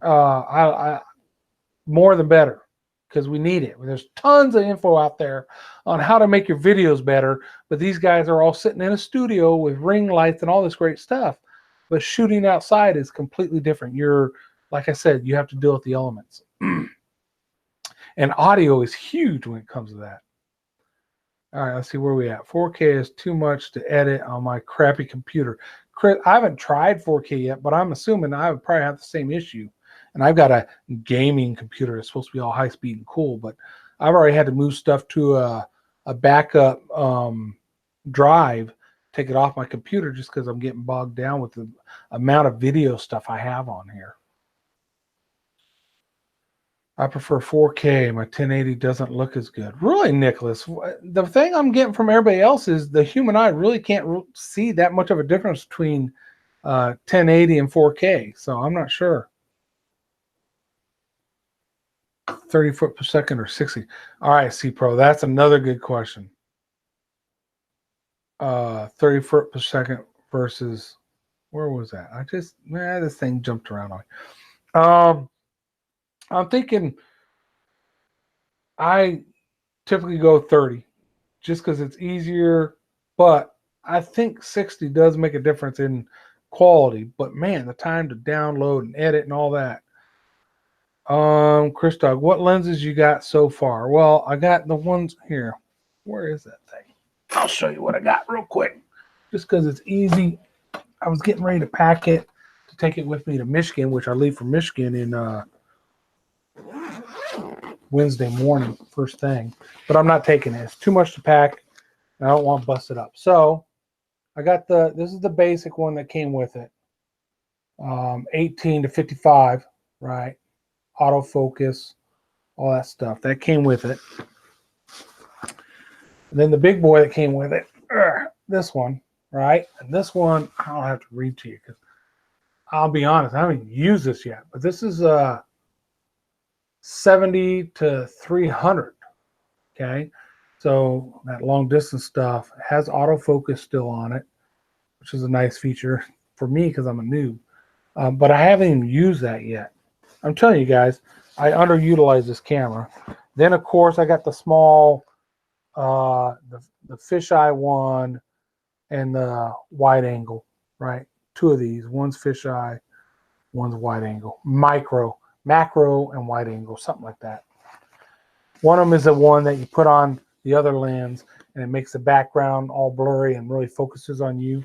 More than better, because we need it. There's tons of info out there on how to make your videos better, but these guys are all sitting in a studio with ring lights and all this great stuff. But shooting outside is completely different. Like I said, you have to deal with the elements. And audio is huge when it comes to that. All right, let's see where we at. 4K is too much to edit on my crappy computer. Chris, I haven't tried 4K yet, but I'm assuming I would probably have the same issue. And I've got a gaming computer. It's supposed to be all high speed and cool, but I've already had to move stuff to a backup drive, take it off my computer just because I'm getting bogged down with the amount of video stuff I have on here. I prefer 4K. My 1080 doesn't look as good. Really, Nicholas? The thing I'm getting from everybody else is the human eye really can't see that much of a difference between 1080 and 4K. So I'm not sure. 30 foot per second or 60. All right, C-Pro. That's another good question. 30 foot per second versus, where was that? This thing jumped around on me. I'm thinking I typically go 30 just because it's easier, but I think 60 does make a difference in quality. But man, the time to download and edit and all that. Chris Dog, what lenses you got so far? Well, I got the ones here. Where is that thing? I'll show you what I got real quick. Just because it's easy. I was getting ready to pack it to take it with me to Michigan, which I leave for Michigan in Wednesday morning, first thing. But I'm not taking it. It's too much to pack. And I don't want to bust it up. So I got this is the basic one that came with it. 18 to 55, right? Autofocus, all that stuff. That came with it. And then the big boy that came with it, this one, right? And this one, I don't have to read to you because I'll be honest, I haven't used this yet. But this is 70 to 300. Okay, so that long distance stuff has autofocus still on it, which is a nice feature for me because I'm a noob. But I haven't even used that yet. I'm telling you guys, I underutilize this camera. Then of course I got the small, the fisheye one and the wide angle, right? Two of these. One's fisheye, one's wide angle, macro, and wide angle, something like that. One of them is the one that you put on the other lens and it makes the background all blurry and really focuses on you.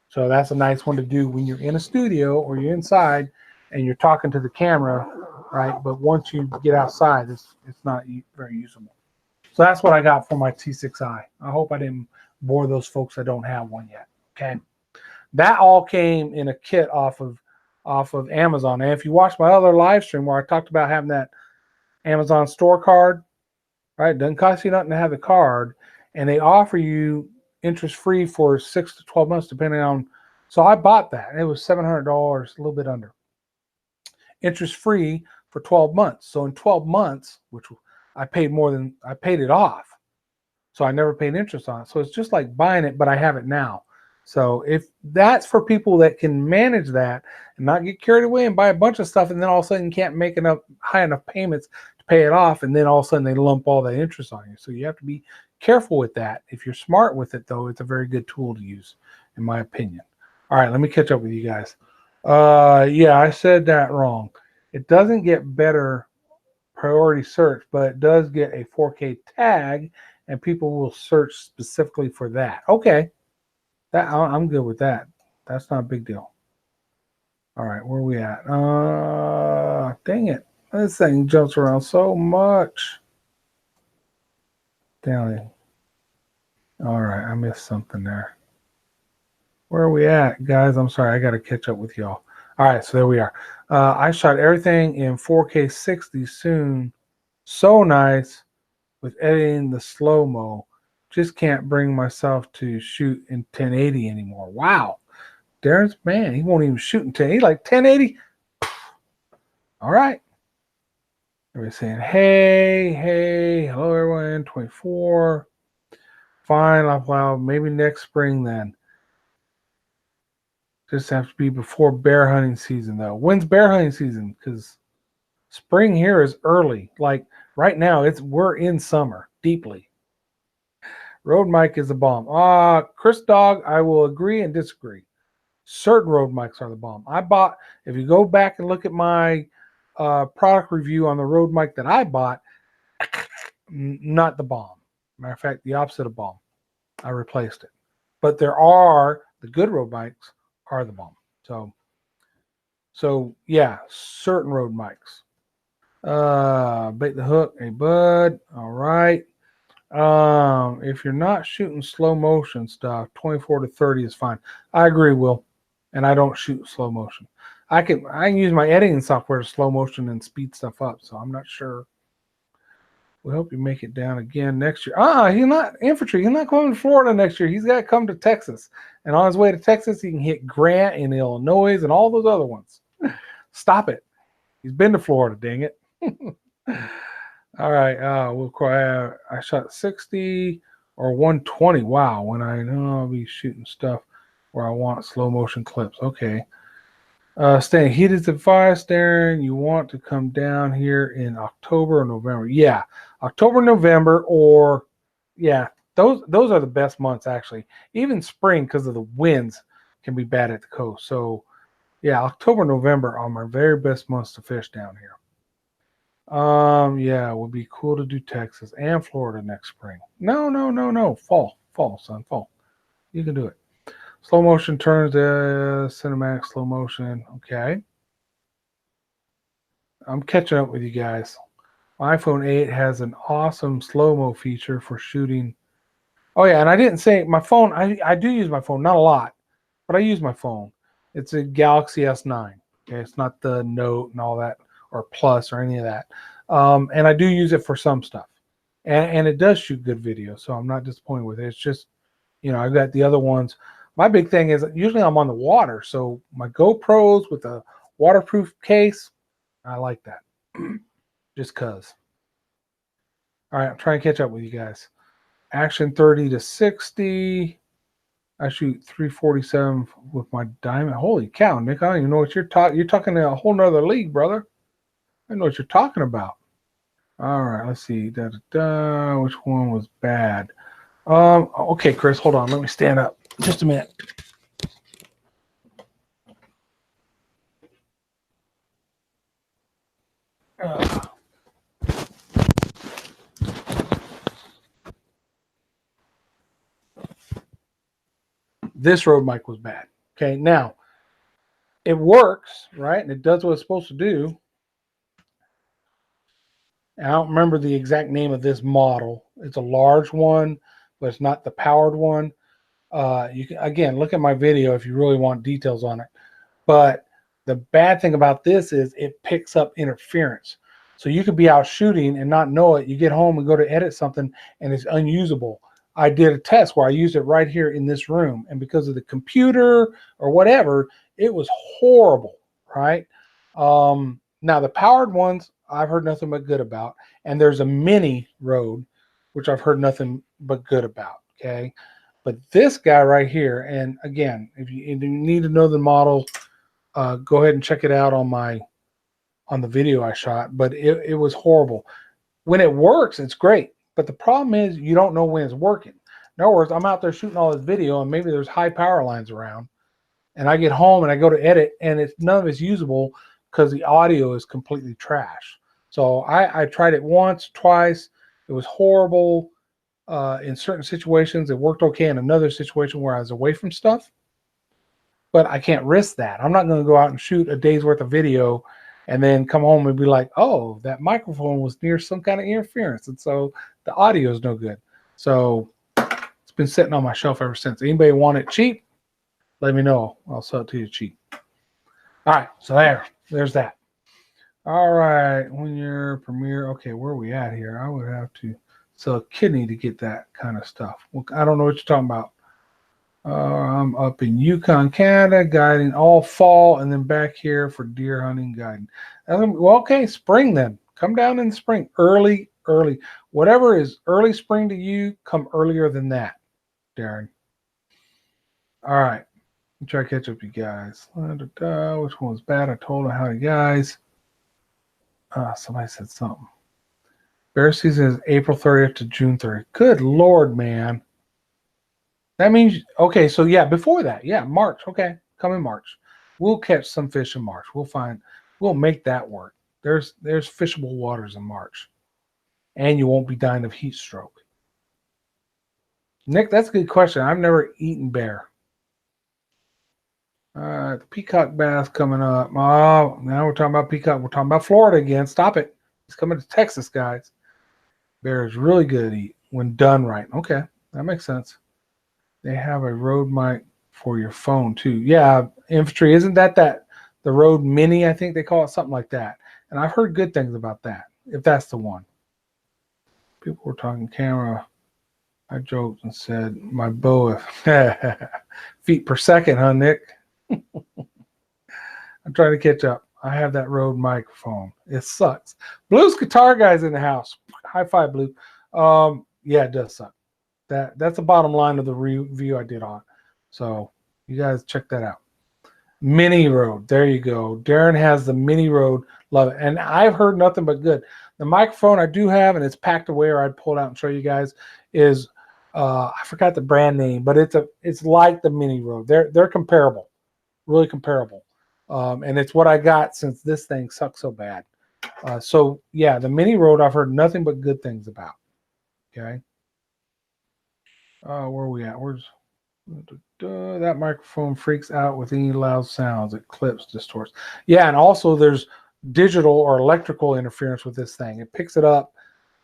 So that's a nice one to do when you're in a studio or you're inside and you're talking to the camera, right? But once you get outside, it's not very usable. So that's what I got for my T6i. I hope I didn't bore those folks that don't have one yet. Okay. That all came in a kit off of Amazon. And if you watch my other live stream where I talked about having that Amazon store card, right? It doesn't cost you nothing to have the card, and they offer you interest-free for 6 to 12 months, depending on. So I bought that, and it was $700, a little bit under. Interest-free for 12 months. So in 12 months, which I paid it off. So I never paid interest on it. So it's just like buying it, but I have it now. So if that's for people that can manage that and not get carried away and buy a bunch of stuff and then all of a sudden can't make high enough payments to pay it off, and then all of a sudden they lump all that interest on you. So you have to be careful with that. If you're smart with it, though, it's a very good tool to use, in my opinion. All right, let me catch up with you guys. Yeah, I said that wrong. It doesn't get better priority search, but it does get a 4K tag, and people will search specifically for that. Okay, I'm good with that. That's not a big deal. All right, where are we at? Dang it. This thing jumps around so much. Down. All right, I missed something there. Where are we at, guys? I'm sorry, I got to catch up with y'all. All right, so there we are. I shot everything in 4K 60 soon. So nice with editing the slow-mo. Just can't bring myself to shoot in 1080 anymore. Wow. Darren's, man, he won't even shoot in 1080. Like 1080. All right. Everybody's saying, hey, hello, everyone. 24. Fine, well, maybe next spring then. Just have to be before bear hunting season, though. When's bear hunting season? Because spring here is early. Like right now, we're in summer deeply. Rode mic is a bomb. Chris Dog, I will agree and disagree. Certain Rode mics are the bomb. If you go back and look at my product review on the Rode mic that I bought, not the bomb. Matter of fact, the opposite of bomb. I replaced it. But the good Rode mics are the bomb. So yeah, certain Rode mics. Bait the hook, hey bud. All right. If you're not shooting slow motion stuff, 24 to 30 is fine. I agree, Will. And I don't shoot slow motion. I can use my editing software to slow motion and speed stuff up, so I'm not sure. We hope you make it down again next year. He's not infantry. He's not coming to Florida next year. He's got to come to Texas. And on his way to Texas, he can hit Grant and Illinois and all those other ones. Stop it. He's been to Florida, dang it. All right. I shot 60 or 120. Wow. When I know I'll be shooting stuff where I want slow motion clips. Okay. Staying heated advice, Darren. You want to come down here in October or November? Yeah, October, November, or yeah, those are the best months actually. Even spring, because of the winds, can be bad at the coast. So yeah, October, November are my very best months to fish down here. Yeah, it would be cool to do Texas and Florida next spring. No. Fall, son, fall. You can do it. Slow motion turns cinematic slow motion. Okay. I'm catching up with you guys. My iPhone 8 has an awesome slow-mo feature for shooting. Oh, yeah, and I didn't say my phone. I do use my phone. Not a lot, but I use my phone. It's a Galaxy S9. Okay, it's not the Note and all that, or Plus or any of that. And I do use it for some stuff. And it does shoot good video, so I'm not disappointed with it. It's just, You know, I've got the other ones. My big thing is usually I'm on the water. So my GoPros with a waterproof case, I like that. Just because. All right, I'm trying to catch up with you guys. Action 30 to 60. I shoot 347 with my diamond. Holy cow, Nick! I don't even know what you're talking. You're talking to a whole nother league, brother. I don't know what you're talking about. All right, let's see. Which one was bad? Okay, Chris, hold on. Let me stand up. Just a minute. This Rode mic was bad. Okay, now it works, right? And it does what it's supposed to do. I don't remember the exact name of this model. It's a large one, but it's not the powered one. You can, again, look at my video if you really want details on it. But the bad thing about this is it picks up interference. So you could be out shooting and not know it. You get home and go to edit something and it's unusable. I did a test where I used it right here in this room. And because of the computer or whatever, it was horrible, right? Now the powered ones, I've heard nothing but good about. And there's a mini Rode, which I've heard nothing but good about, okay? But this guy right here, and again, if you need to know the model, go ahead and check it out on the video I shot. But it was horrible. When it works, it's great. But the problem is you don't know when it's working. In other words, I'm out there shooting all this video, and maybe there's high power lines around, and I get home and I go to edit, and none of it's usable because the audio is completely trash. So I tried it once, twice. It was horrible. In certain situations, it worked okay. In another situation where I was away from stuff, but I can't risk that. I'm not going to go out and shoot a day's worth of video and then come home and be like, oh, that microphone was near some kind of interference, and so the audio is no good. So it's been sitting on my shelf ever since. Anybody want it cheap? Let me know. I'll sell it to you cheap. All right, so there's that. All right, when your Premiere, okay, where are we at here? I would have to sell a kidney to get that kind of stuff. Well, I don't know what you're talking about. I'm up in Yukon, Canada, guiding all fall, and then back here for deer hunting guiding. Well, okay, spring then. Come down in the spring, early. Whatever is early spring to you, come earlier than that, Darren. All right, I'll try to catch up, you guys. Which one was bad? I told them how you guys. Somebody said something. Bear season is April 30th to June 30th. Good Lord, man. That means, okay, so yeah, before that, yeah, March, okay, come in March. We'll catch some fish in March. We'll make that work. There's fishable waters in March. And you won't be dying of heat stroke. Nick, that's a good question. I've never eaten bear. The peacock bass coming up. Oh, now we're talking about peacock. We're talking about Florida again. Stop it. It's coming to Texas, guys. Bear is really good to eat when done right. Okay, that makes sense. They have a Rode mic for your phone too. Yeah, infantry. Isn't that the Rode Mini? I think they call it something like that. And I've heard good things about that, if that's the one. People were talking camera. I joked and said my bow feet per second, huh, Nick? I'm trying to catch up. I have that Rode microphone. It sucks. Blue's guitar guy's in the house. High five, Blue. Yeah, it does suck. That's the bottom line of the review I did on. So you guys check that out. Mini Rode. There you go. Darren has the Mini Rode. Love it. And I've heard nothing but good. The microphone I do have, and it's packed away, or I'd pull it out and show you guys, is I forgot the brand name, but it's like the Mini Rode. They're comparable. Really comparable. And it's what I got since this thing sucks so bad. So yeah, the Mini Rode I've heard nothing but good things about. Okay. Where are we at? Where's that microphone freaks out with any loud sounds. It clips, distorts. Yeah, and also there's digital or electrical interference with this thing. It picks it up,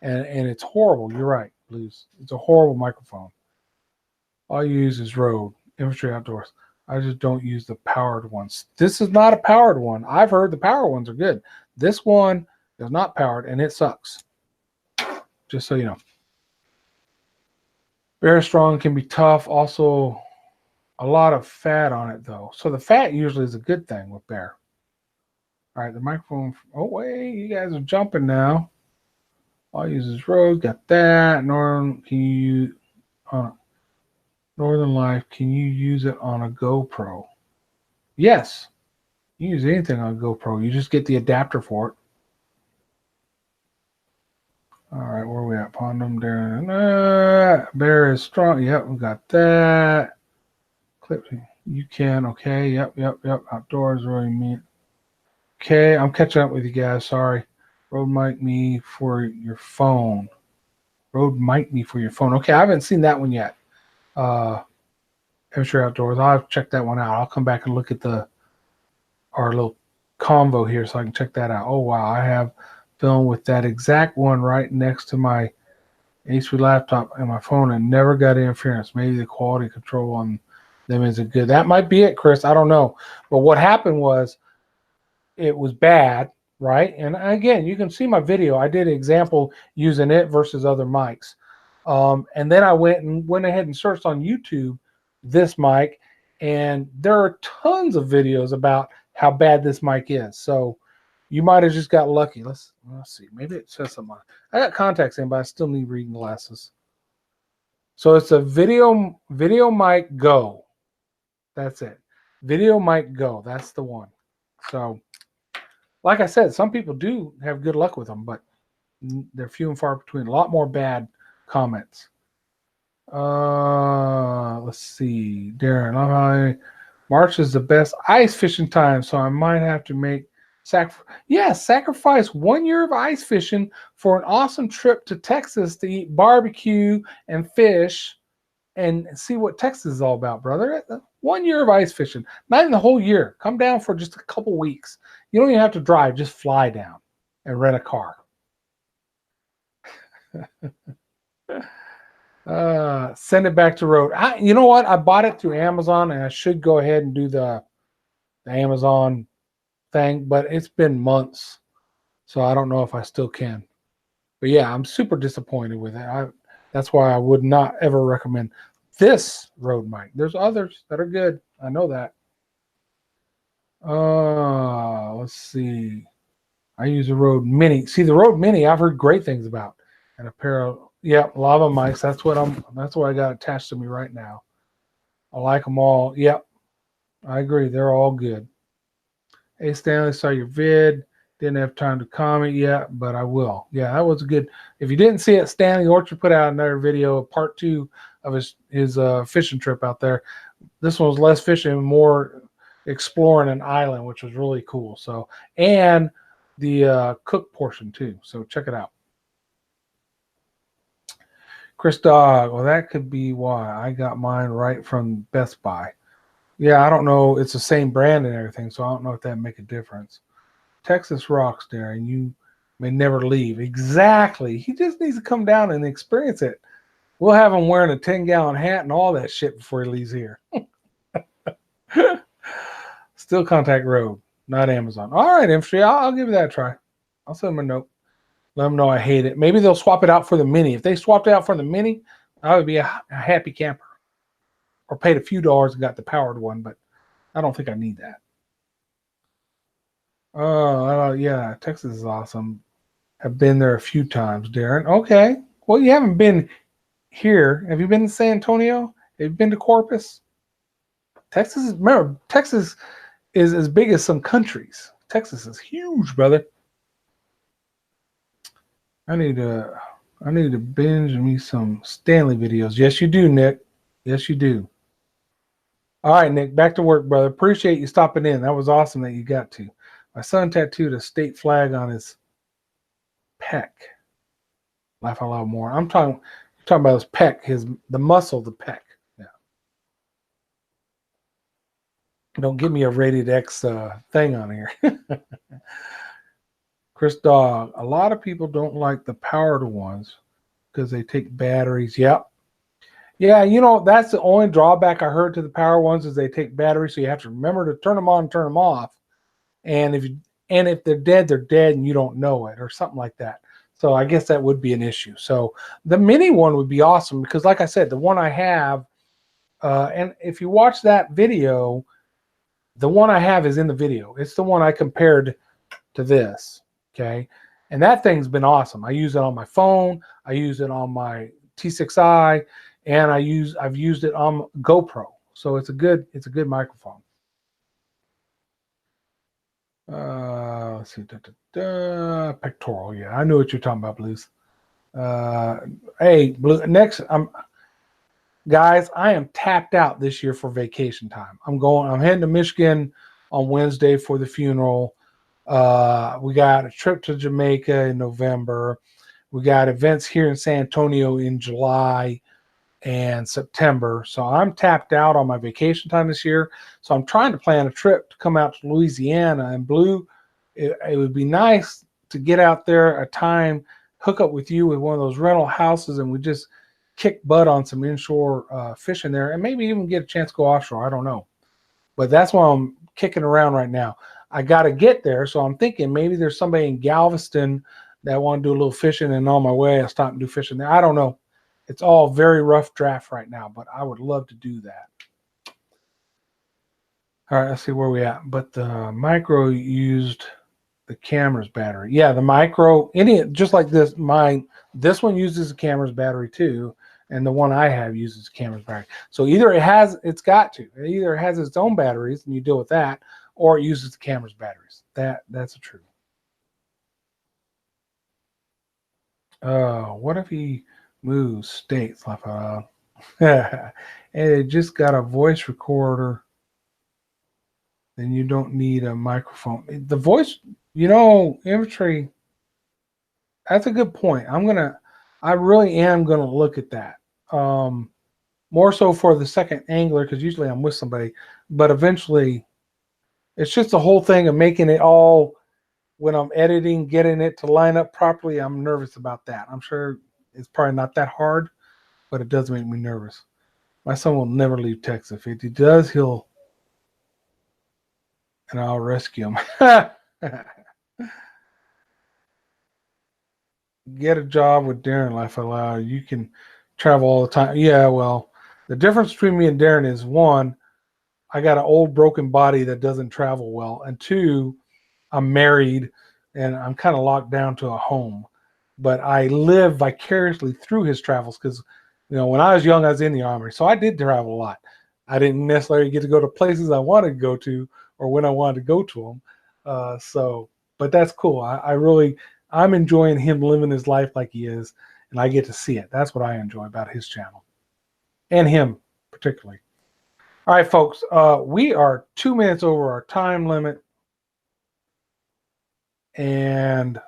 and it's horrible. You're right, Blues. It's a horrible microphone. All you use is Rode, Infantry Outdoors. I just don't use the powered ones. This is not a powered one. I've heard the power ones are good. This one is not powered, and it sucks. Just so you know. Very strong, can be tough. Also, a lot of fat on it though. So the fat usually is a good thing with Bear. All right, the microphone. Oh wait, you guys are jumping now. I'll use this Rode. Got that. Northern. Can you Northern Life? Can you use it on a GoPro? Yes. You can use anything on a GoPro. You just get the adapter for it. All right, where are we at? Pondum, Darren. Bear is strong. Yep, we got that. Clip. You can. Okay. Yep. Outdoors really mean. Okay, I'm catching up with you guys. Sorry. Rode mic me for your phone. Rode mic me for your phone. Okay, I haven't seen that one yet. Amateur Outdoors. I'll have to check that one out. I'll come back and look at our little convo here so I can check that out. Oh wow, I have film with that exact one right next to my HP laptop and my phone and never got interference. Maybe the quality control on them isn't good. That might be it, Chris. I don't know. But what happened was it was bad, right? And again, you can see my video. I did an example using it versus other mics. And then I went ahead and searched on YouTube this mic, and there are tons of videos about how bad this mic is. So you might have just got lucky. Let's see. Maybe it says something. I got contacts in, but I still need reading glasses. So it's a video mic Go. That's it. Video mic Go. That's the one. So like I said, some people do have good luck with them, but they're few and far between. A lot more bad comments. Let's see. Darren, March is the best ice fishing time, so I might have to make sacrifice 1 year of ice fishing for an awesome trip to Texas to eat barbecue and fish and see what Texas is all about, brother. 1 year of ice fishing, not even the whole year. Come down for just a couple weeks. You don't even have to drive, just fly down and rent a car. Send it back to Rode. You know what? I bought it through Amazon, and I should go ahead and do the Amazon thing, but it's been months, so I don't know if I still can. But yeah, I'm super disappointed with it. That's why I would not ever recommend this Rode mic. There's others that are good. I know that. Let's see. I use a Rode Mini. See, the Rode Mini, I've heard great things about. And a pair of lava mics. That's what I got attached to me right now. I like them all. Yep, I agree. They're all good. Hey Stanley, saw your vid. Didn't have time to comment yet, but I will. Yeah, that was good. If you didn't see it, Stanley Orchard put out another video, part 2 of his fishing trip out there. This one was less fishing, more exploring an island, which was really cool. So, and the cook portion too. So check it out. Chris Dog, well, that could be why I got mine right from Best Buy. Yeah, I don't know. It's the same brand and everything, so I don't know if that make a difference. Texas rocks, Darren. You may never leave. Exactly. He just needs to come down and experience it. We'll have him wearing a 10-gallon hat and all that shit before he leaves here. Still contact Rode, not Amazon. All right, Infantry, I'll give you that a try. I'll send him a note. Let them know I hate it. Maybe they'll swap it out for the Mini. If they swapped it out for the Mini, I would be a happy camper. Or paid a few dollars and got the powered one, but I don't think I need that. Yeah, Texas is awesome. Have been there a few times, Darren. Okay. Well, you haven't been here. Have you been to San Antonio? Have you been to Corpus? Texas is as big as some countries. Texas is huge, brother. I need to binge me some Stanley videos. Yes, you do, Nick. Yes, you do. All right, Nick, back to work, brother. Appreciate you stopping in. That was awesome that you got to. My son tattooed a state flag on his pec. Laugh out loud more. I'm talking about his pec, the muscle, the pec. Yeah. Don't give me a rated X thing on here. Chris Dog, a lot of people don't like the powered ones because they take batteries. Yep. Yeah, that's the only drawback I heard to the power ones is they take batteries, so you have to remember to turn them on and turn them off. And if they're dead, and you don't know it, or something like that. So I guess that would be an issue. So the mini one would be awesome because, like I said, the one I have, and if you watch that video, the one I have is in the video. It's the one I compared to this. Okay. And that thing's been awesome. I use it on my phone. I use it on my T6i, and I've used it on GoPro. So it's a good microphone. Let's see. Pectoral. Yeah, I knew what you're talking about, Blues. Hey, Blue. Next, guys, I am tapped out this year for vacation time. I'm heading to Michigan on Wednesday for the funeral. We got a trip to Jamaica in November. We got events here in San Antonio in July and September. So I'm tapped out on my vacation time this year. So I'm trying to plan a trip to come out to Louisiana. And Blue, it would be nice to get out there a time, hook up with you with one of those rental houses, and we just kick butt on some inshore fishing there, and maybe even get a chance to go offshore. I don't know. But that's why I'm kicking around right now. I got to get there, so I'm thinking maybe there's somebody in Galveston that want to do a little fishing, and on my way I stop and do fishing there. I don't know. It's all very rough draft right now, but I would love to do that. All right, let's see where we at. But the micro used the camera's battery. Yeah, the micro, just like this, this one uses the camera's battery too, and the one I have uses the camera's battery. So either it has its own batteries and you deal with that, or it uses the camera's batteries. That's the truth. What if he moves states? And it just got a voice recorder. Then you don't need a microphone. The voice, infantry. That's a good point. I really am gonna look at that. More so for the second angler, because usually I'm with somebody, but eventually it's just the whole thing of making it all, when I'm editing, getting it to line up properly. I'm nervous about that. I'm sure it's probably not that hard, but it does make me nervous. My son will never leave Texas. If he does, and I'll rescue him. Get a job with Darren, Life Out Loud. You can travel all the time. Yeah, well, the difference between me and Darren is, one, I got an old broken body that doesn't travel well, and two, I'm married and I'm kind of locked down to a home. But I live vicariously through his travels because, when I was young, I was in the Army, so I did travel a lot. I didn't necessarily get to go to places I wanted to go to or when I wanted to go to them. But that's cool. I'm enjoying him living his life like he is, and I get to see it. That's what I enjoy about his channel, and him particularly. All right, folks, we are 2 minutes over our time limit, and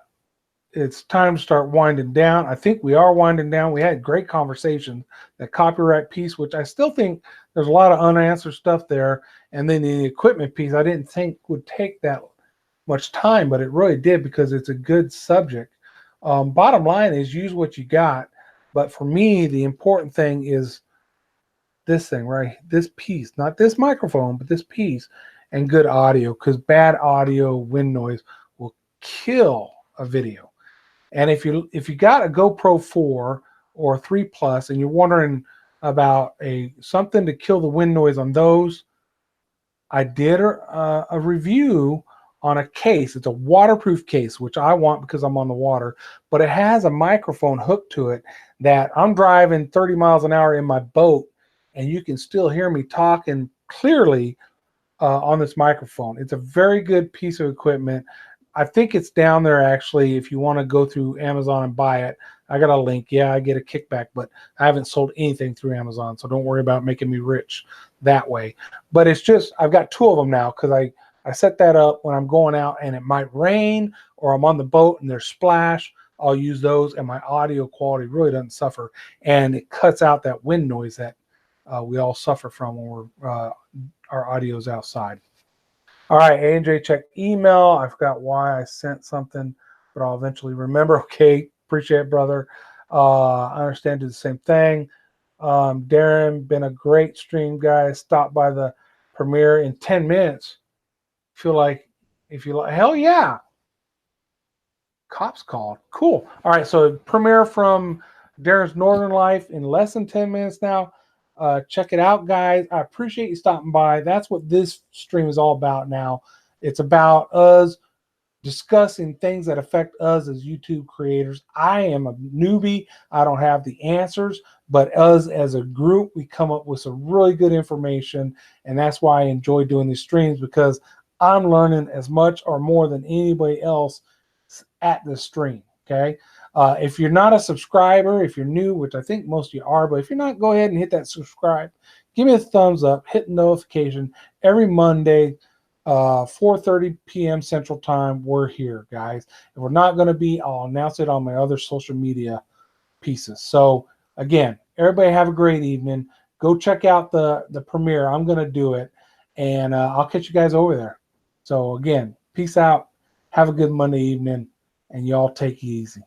it's time to start winding down. I think we are winding down. We had great conversation. That copyright piece, which I still think there's a lot of unanswered stuff there, and then the equipment piece I didn't think would take that much time, but it really did because it's a good subject. Bottom line is, use what you got. But for me, the important thing is this thing, right? This piece, not this microphone, but this piece, and good audio, because bad audio, wind noise will kill a video. And if you got a GoPro 4 or 3 Plus and you're wondering about something to kill the wind noise on those, I did a review on a case. It's a waterproof case, which I want because I'm on the water, but it has a microphone hooked to it that I'm driving 30 miles an hour in my boat, and you can still hear me talking clearly on this microphone. It's a very good piece of equipment. I think it's down there, actually, if you want to go through Amazon and buy it. I got a link. Yeah, I get a kickback, but I haven't sold anything through Amazon, so don't worry about making me rich that way. But it's just, I've got 2 of them now because I set that up when I'm going out and it might rain, or I'm on the boat and there's splash. I'll use those, and my audio quality really doesn't suffer, and it cuts out that wind noise that we all suffer from when our audio's outside. All right, AJ, check email. I forgot why I sent something, but I'll eventually remember. Okay, appreciate it, brother. I understand, do the same thing. Darren, been a great stream, guys. Stop by the premiere in 10 minutes. If you like, hell yeah. Cops called. Cool. All right. So premiere from Darren's Northern Life in less than 10 minutes now. Check it out, guys. I appreciate you stopping by. That's what this stream is all about now. It's about us discussing things that affect us as YouTube creators. I am a newbie. I don't have the answers, but us as a group, we come up with some really good information. And that's why I enjoy doing these streams, because I'm learning as much or more than anybody else at the stream. Okay. If you're not a subscriber, if you're new, which I think most of you are, but if you're not, go ahead and hit that subscribe. Give me a thumbs up, hit the notification. Every Monday, 4:30 p.m. Central Time, we're here, guys. If we're not going to be, I'll announce it on my other social media pieces. So again, everybody have a great evening. Go check out the premiere. I'm going to do it, and I'll catch you guys over there. So again, peace out. Have a good Monday evening, and y'all take it easy.